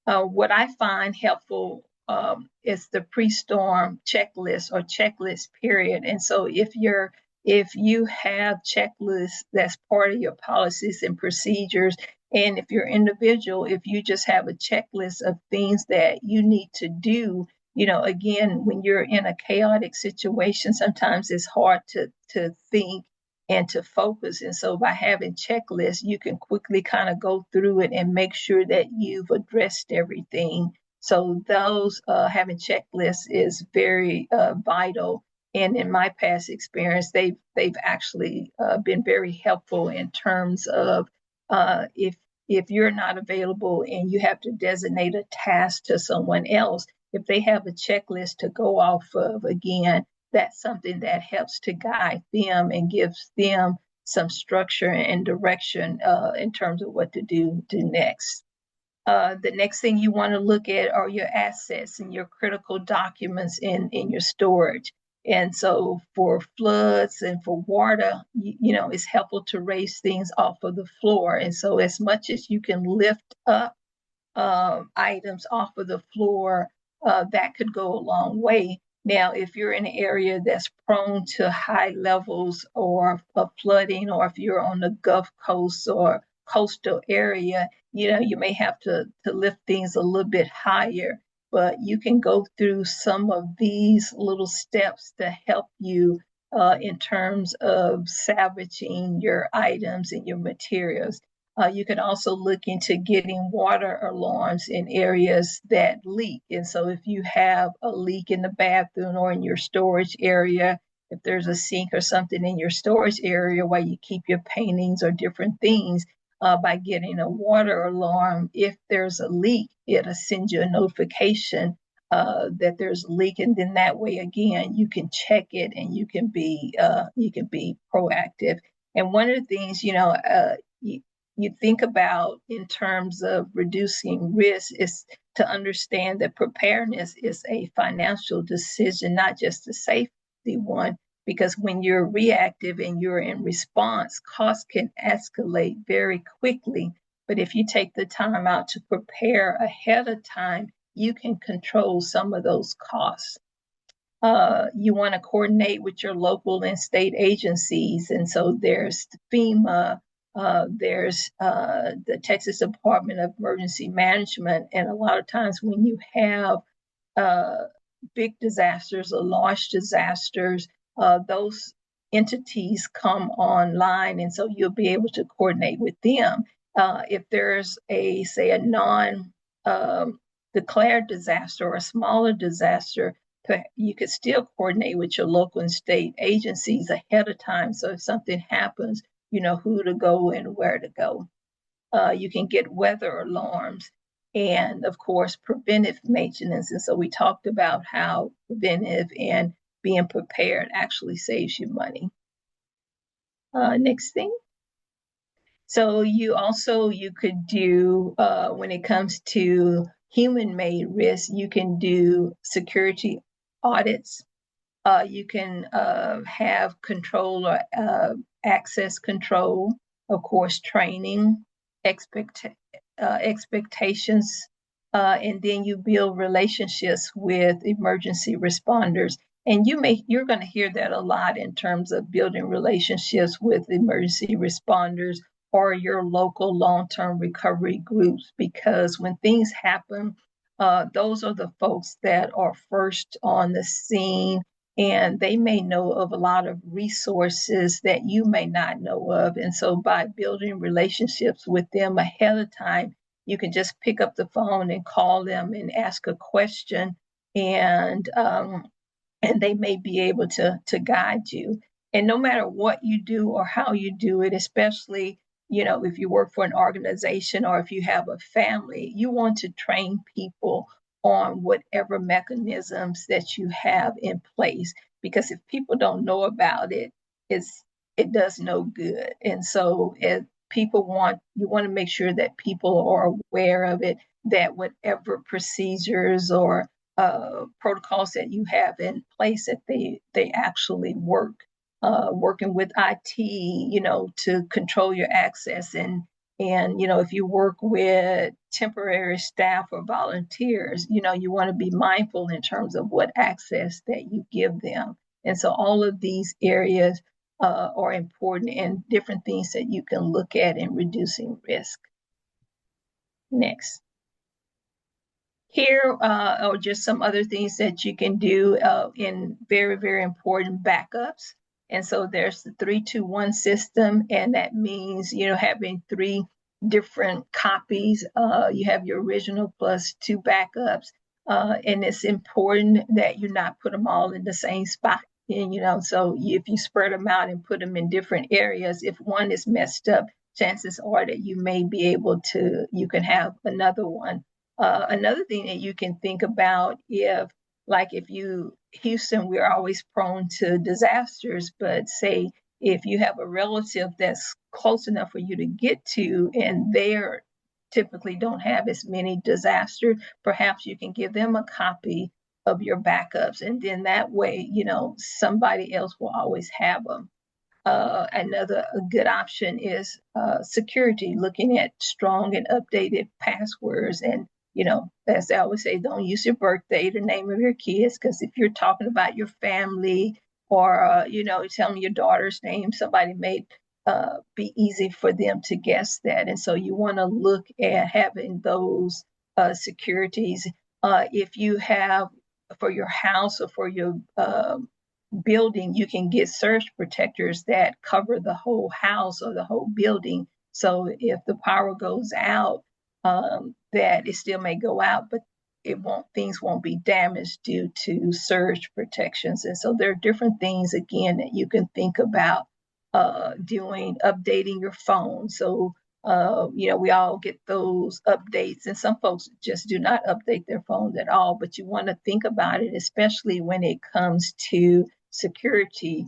What I find helpful is the pre-storm checklist or checklist period. And so if you have checklists that's part of your policies and procedures, and if you're individual, if you just have a checklist of things that you need to do, you know, again, when you're in a chaotic situation, sometimes it's hard to think and to focus. And so by having checklists, you can quickly kind of go through it and make sure that you've addressed everything. So those having checklists is very vital. And in my past experience, they've actually been very helpful in terms of if you're not available and you have to designate a task to someone else, if they have a checklist to go off of, again, that's something that helps to guide them and gives them some structure and direction in terms of what to do next. The next thing you want to look at are your assets and your critical documents in your storage. And so for floods and for water, you know, it's helpful to raise things off of the floor. And so as much as you can lift up items off of the floor, that could go a long way. Now, if you're in an area that's prone to high levels or of flooding, or if you're on the Gulf Coast or coastal area, you know, you may have to lift things a little bit higher, but you can go through some of these little steps to help you in terms of salvaging your items and your materials. You can also look into getting water alarms in areas that leak. And so if you have a leak in the bathroom or in your storage area, if there's a sink or something in your storage area where you keep your paintings or different things, by getting a water alarm, if there's a leak, it'll send you a notification that there's a leak. And then that way, again, you can check it and you can be proactive. And one of the things, you know, you think about in terms of reducing risk is to understand that preparedness is a financial decision, not just a safety one, because when you're reactive and you're in response, costs can escalate very quickly. But if you take the time out to prepare ahead of time, you can control some of those costs. You want to coordinate with your local and state agencies. And so there's FEMA, there's the Texas Department of Emergency Management. And a lot of times when you have big disasters or large disasters, those entities come online. And so you'll be able to coordinate with them. If there's a non-declared disaster or a smaller disaster, you could still coordinate with your local and state agencies ahead of time. So if something happens, who to go and where to go. You can get weather alarms and, of course, preventive maintenance. And so we talked about how preventive and being prepared actually saves you money. Next thing. So you could do, when it comes to human-made risk, you can do security audits. You can have control or access control, of course, training, expectations, and then you build relationships with emergency responders. And you're going to hear that a lot in terms of building relationships with emergency responders or your local long-term recovery groups, because when things happen, those are the folks that are first on the scene, and they may know of a lot of resources that you may not know of. And so by building relationships with them ahead of time, you can just pick up the phone and call them and ask a question, and they may be able to guide you. And no matter what you do or how you do it, especially if you work for an organization or if you have a family, you want to train people on whatever mechanisms that you have in place, because if people don't know about it, it does no good. And so you want to make sure that people are aware of it, that whatever procedures or protocols that you have in place, that they actually work. Working with IT, to control your access, and if you work with temporary staff or volunteers, you want to be mindful in terms of what access that you give them. And so all of these areas are important and different things that you can look at in reducing risk. Next. Here are just some other things that you can do in very, very important backups. And so there's the 3-2-1 system, and that means, having 3 different copies. You have your original plus 2 backups. And it's important that you not put them all in the same spot. And, so if you spread them out and put them in different areas, if one is messed up, chances are that you can have another one. Another thing that you can think about, Houston, we're always prone to disasters, but say if you have a relative that's close enough for you to get to, and they're typically don't have as many disasters, perhaps you can give them a copy of your backups, and then that way, somebody else will always have them. Another good option is security, looking at strong and updated passwords. And, as I always say, don't use your birthday, the name of your kids, because if you're talking about your family or, telling your daughter's name, somebody may be easy for them to guess that. And so you want to look at having those securities. If you have for your house or for your building, you can get surge protectors that cover the whole house or the whole building. So if the power goes out, that it still may go out, but things won't be damaged due to surge protections. And so there are different things, again, that you can think about doing, updating your phone. So we all get those updates, and some folks just do not update their phones at all. But you want to think about it, especially when it comes to security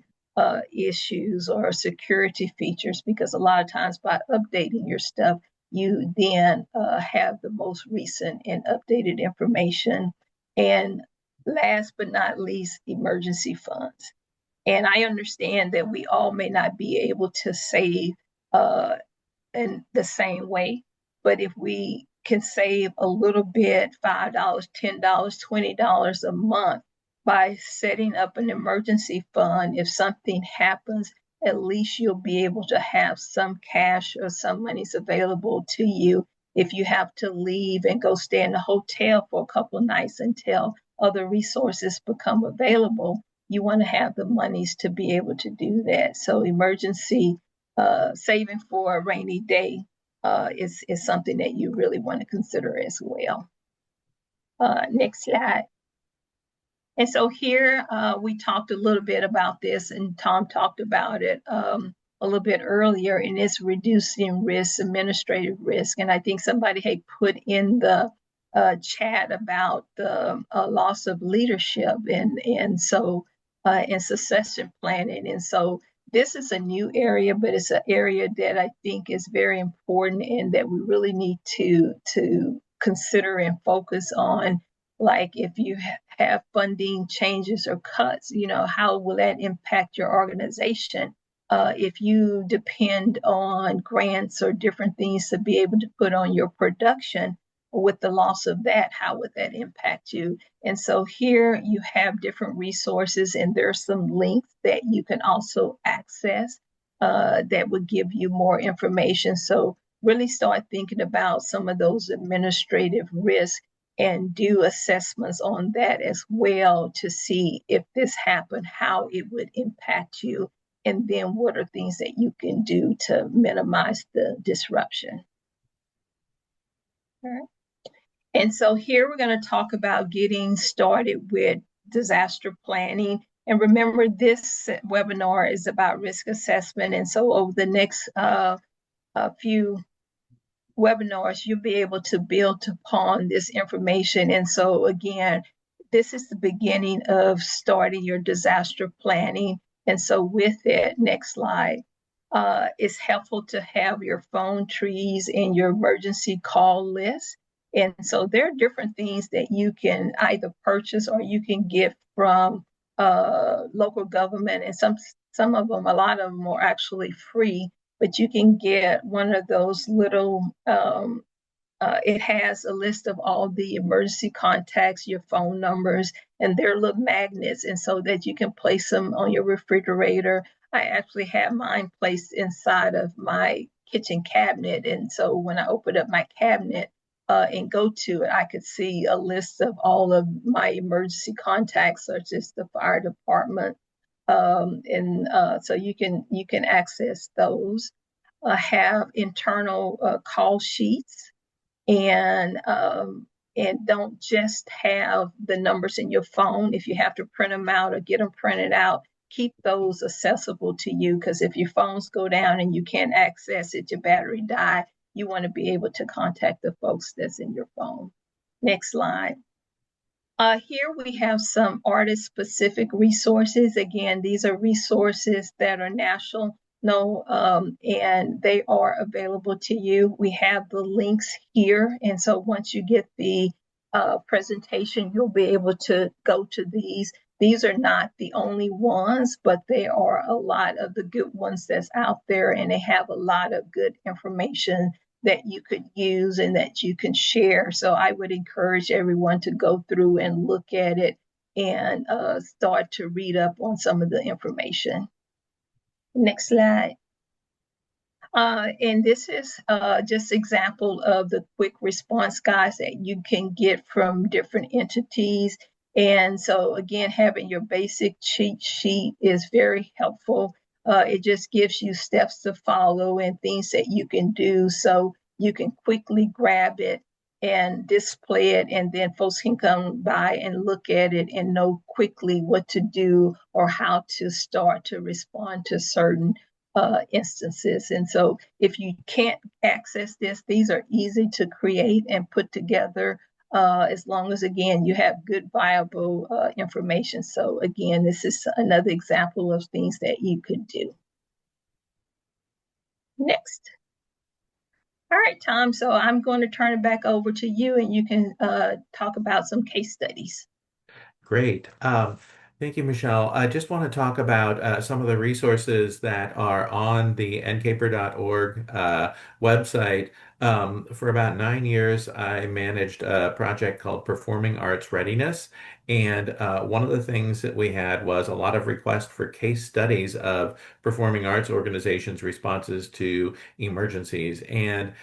issues or security features, because a lot of times by updating your stuff, you then have the most recent and updated information. And last but not least, emergency funds. And I understand that we all may not be able to save in the same way, but if we can save a little bit, $5, $10, $20 a month by setting up an emergency fund, if something happens, at least you'll be able to have some cash or some monies available to you if you have to leave and go stay in a hotel for a couple of nights until other resources become available. You want to have the monies to be able to do that. So emergency saving for a rainy day is something that you really want to consider as well. Next slide. And so here we talked a little bit about this, and Tom talked about it. a little bit earlier, and it's reducing risk, administrative risk. And I think somebody had put in the chat about the loss of leadership and succession planning. And so this is a new area, but it's an area that I think is very important and that we really need to consider and focus on. Like if you have funding changes or cuts, how will that impact your organization? If you depend on grants or different things to be able to put on your production, with the loss of that, how would that impact you? And so here you have different resources, and there's some links that you can also access that would give you more information. So really start thinking about some of those administrative risks and do assessments on that as well to see if this happened, how it would impact you, and then what are things that you can do to minimize the disruption. All right. And so here we're going to talk about getting started with disaster planning. And remember, this webinar is about risk assessment. And so over the next few webinars, you'll be able to build upon this information. And so again, this is the beginning of starting your disaster planning. And so with it, next slide, it's helpful to have your phone trees and your emergency call list. And so there are different things that you can either purchase or you can get from local government. And some of them, a lot of them are actually free, but you can get one of those little, it has a list of all the emergency contacts, your phone numbers, and they're little magnets, and so that you can place them on your refrigerator. I actually have mine placed inside of my kitchen cabinet, and so when I open up my cabinet and go to it, I could see a list of all of my emergency contacts, such as the fire department, so you can access those. Have internal call sheets, and don't just have the numbers in your phone. If you have to print them out or get them printed out, keep those accessible to you, because if your phones go down and you can't access it, your battery die, you want to be able to contact the folks that's in your phone. Next slide. Here we have some artist-specific resources. Again, these are resources that are national, and they are available to you. We have the links here, and so once you get the presentation, you'll be able to go to these. These are not the only ones, but they are a lot of the good ones that's out there, and they have a lot of good information that you could use and that you can share. So I would encourage everyone to go through and look at it and start to read up on some of the information. Next slide. And this is just example of the quick response guides that you can get from different entities. And so again, having your basic cheat sheet is very helpful. It just gives you steps to follow and things that you can do so you can quickly grab it and display it, and then folks can come by and look at it and know quickly what to do or how to start to respond to certain instances. And so if you can't access this, these are easy to create and put together as long as, again, you have good, viable information. So again, this is another example of things that you could do. Next. All right, Tom, so I'm going to turn it back over to you, and you can talk about some case studies. Great. Thank you, Michelle. I just want to talk about some of the resources that are on the ncaper.org website. For about 9 years, I managed a project called Performing Arts Readiness. And one of the things that we had was a lot of requests for case studies of performing arts organizations' responses to emergencies. And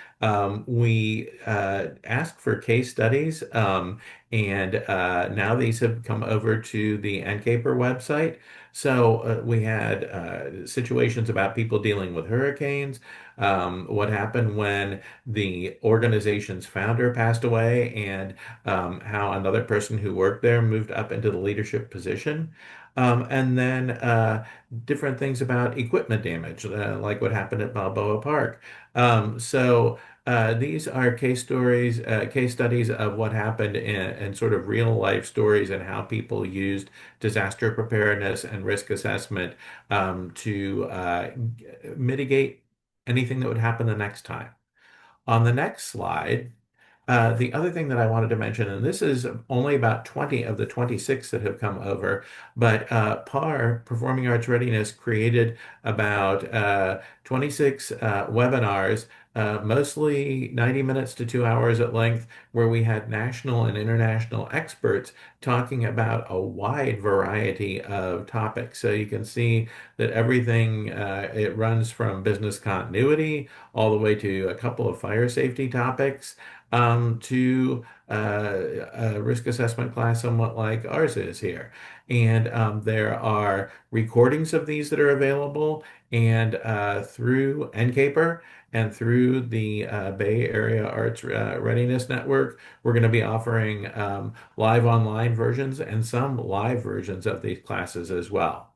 we asked for case studies. And now these have come over to the NCAPER website. So we had situations about people dealing with hurricanes, what happened when the organization's founder passed away, and how another person who worked there moved up into the leadership position. And then different things about equipment damage, like what happened at Balboa Park. So these are case stories, case studies of what happened and sort of real life stories and how people used disaster preparedness and risk assessment to mitigate anything that would happen the next time. On the next slide, the other thing that I wanted to mention, and this is only about 20 of the 26 that have come over, but PAR, Performing Arts Readiness, created about 26 webinars, mostly 90 minutes to 2 hours at length, where we had national and international experts talking about a wide variety of topics. So you can see that everything, it runs from business continuity all the way to a couple of fire safety topics to a risk assessment class, somewhat like ours is here. And there are recordings of these that are available, and through NCAPER and through the Bay Area Arts Readiness Network, we're going to be offering live online versions and some live versions of these classes as well.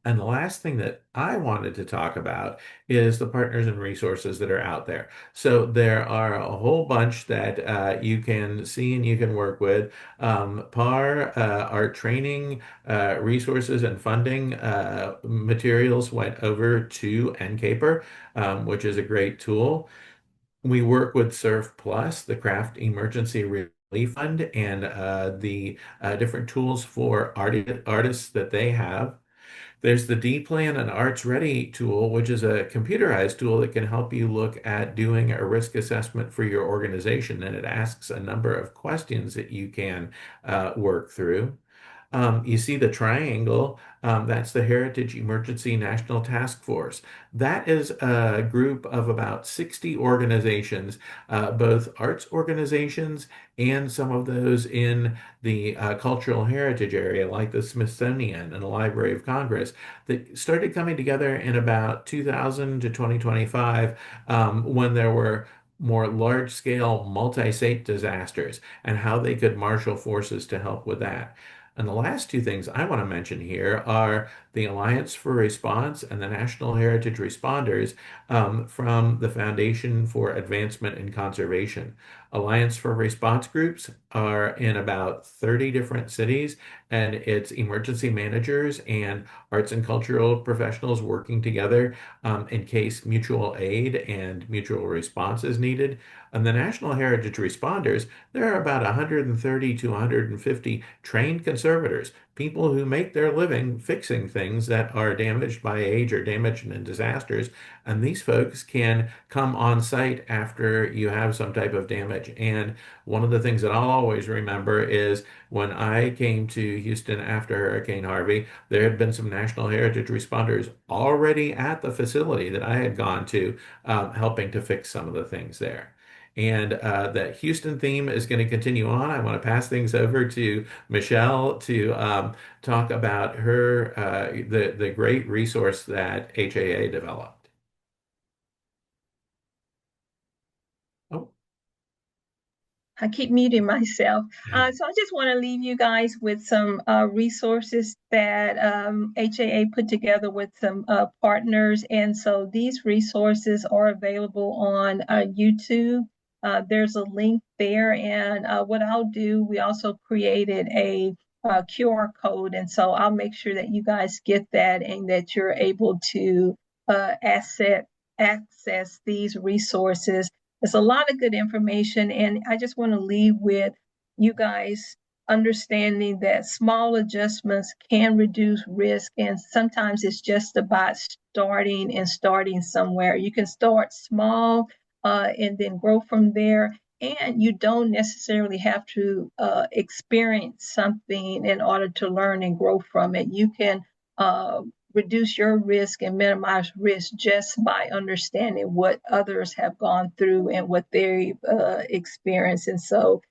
And the last thing that I wanted to talk about is the partners and resources that are out there. So there are a whole bunch that you can see and you can work with. PAR, our training resources and funding materials went over to NCAPER, which is a great tool. We work with Surf Plus, the Craft Emergency Relief Fund, and the different tools for artists that they have. There's the D-Plan and Arts Ready tool, which is a computerized tool that can help you look at doing a risk assessment for your organization. And it asks a number of questions that you can work through. You see the triangle, that's the Heritage Emergency National Task Force. That is a group of about 60 organizations, both arts organizations and some of those in the cultural heritage area, like the Smithsonian and the Library of Congress, that started coming together in about 2000 to 2025 when there were more large-scale multi-state disasters and how they could marshal forces to help with that. And the last two things I want to mention here are the Alliance for Response and the National Heritage Responders from the Foundation for Advancement in Conservation. Alliance for Response groups are in about 30 different cities, and it's emergency managers and arts and cultural professionals working together in case mutual aid and mutual response is needed. And the National Heritage Responders, there are about 130 to 150 trained conservators, people who make their living fixing things that are damaged by age or damaged in disasters. And these folks can come on site after you have some type of damage. And one of the things that I'll always remember is when I came to Houston after Hurricane Harvey, there had been some National Heritage Responders already at the facility that I had gone to, helping to fix some of the things there. And that Houston theme is going to continue on. I want to pass things over to Michelle to talk about her the great resource that HAA developed. Oh, I keep muting myself. So I just want to leave you guys with some resources that HAA put together with some partners. And so these resources are available on YouTube. There's a link there. And what I'll do, we also created a QR code. And so I'll make sure that you guys get that and that you're able to access these resources. There's a lot of good information, and I just want to leave with you guys understanding that small adjustments can reduce risk, and sometimes it's just about starting somewhere. You can start small and then grow from there, and you don't necessarily have to experience something in order to learn and grow from it. You can reduce your risk and minimize risk just by understanding what others have gone through and what they've experienced. And so,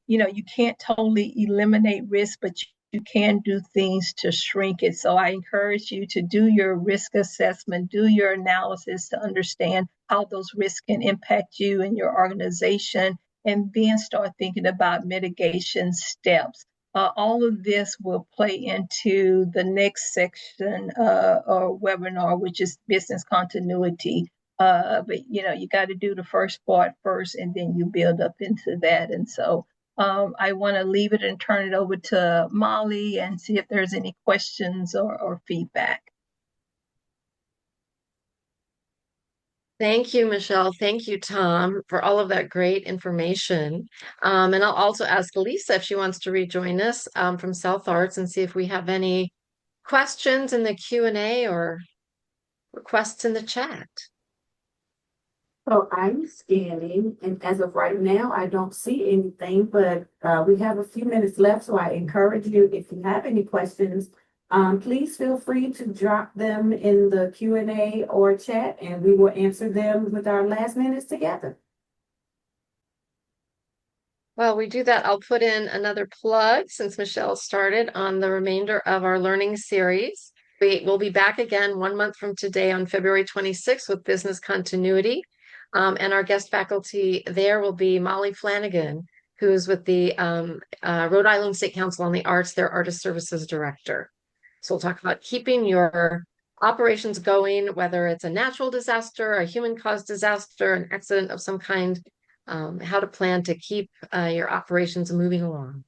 you can't totally eliminate risk, but you can do things to shrink it. So I encourage you to do your risk assessment, do your analysis to understand how those risks can impact you and your organization, and then start thinking about mitigation steps. all of this will play into the next section or webinar, which is business continuity. But you got to do the first part first, and then you build up into that. And so I want to leave it and turn it over to Molly and see if there's any questions or feedback. Thank you, Michelle. Thank you, Tom, for all of that great information. And I'll also ask Lisa if she wants to rejoin us from South Arts and see if we have any questions in the Q&A or requests in the chat. So I'm scanning, and as of right now, I don't see anything, but we have a few minutes left, so I encourage you, if you have any questions, please feel free to drop them in the Q&A or chat, and we will answer them with our last minutes together. While we do that, I'll put in another plug since Michelle started on the remainder of our learning series. We will be back again 1 month from today on February 26th with business continuity. And our guest faculty there will be Molly Flanagan, who's with the Rhode Island State Council on the Arts, their Artist Services Director. So we'll talk about keeping your operations going, whether it's a natural disaster, a human-caused disaster, an accident of some kind, how to plan to keep your operations moving along.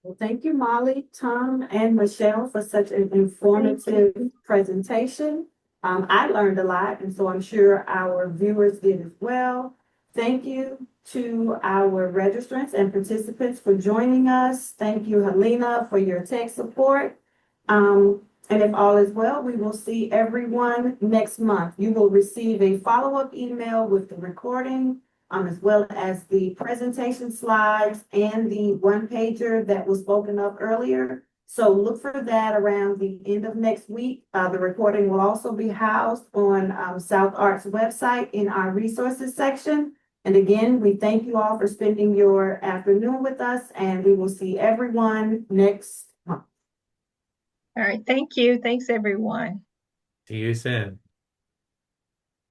Well, thank you, Molly, Tom, and Michelle for such an informative presentation. I learned a lot, and so I'm sure our viewers did as well. Thank you to our registrants and participants for joining us. Thank you, Helena, for your tech support. And if all is well, we will see everyone next month. You will receive a follow-up email with the recording, as well as the presentation slides and the one-pager that was spoken of earlier. So look for that around the end of next week. The recording will also be housed on South Arts website in our resources section. And again, we thank you all for spending your afternoon with us, and we will see everyone next month. All right. Thank you. Thanks, everyone. See you soon.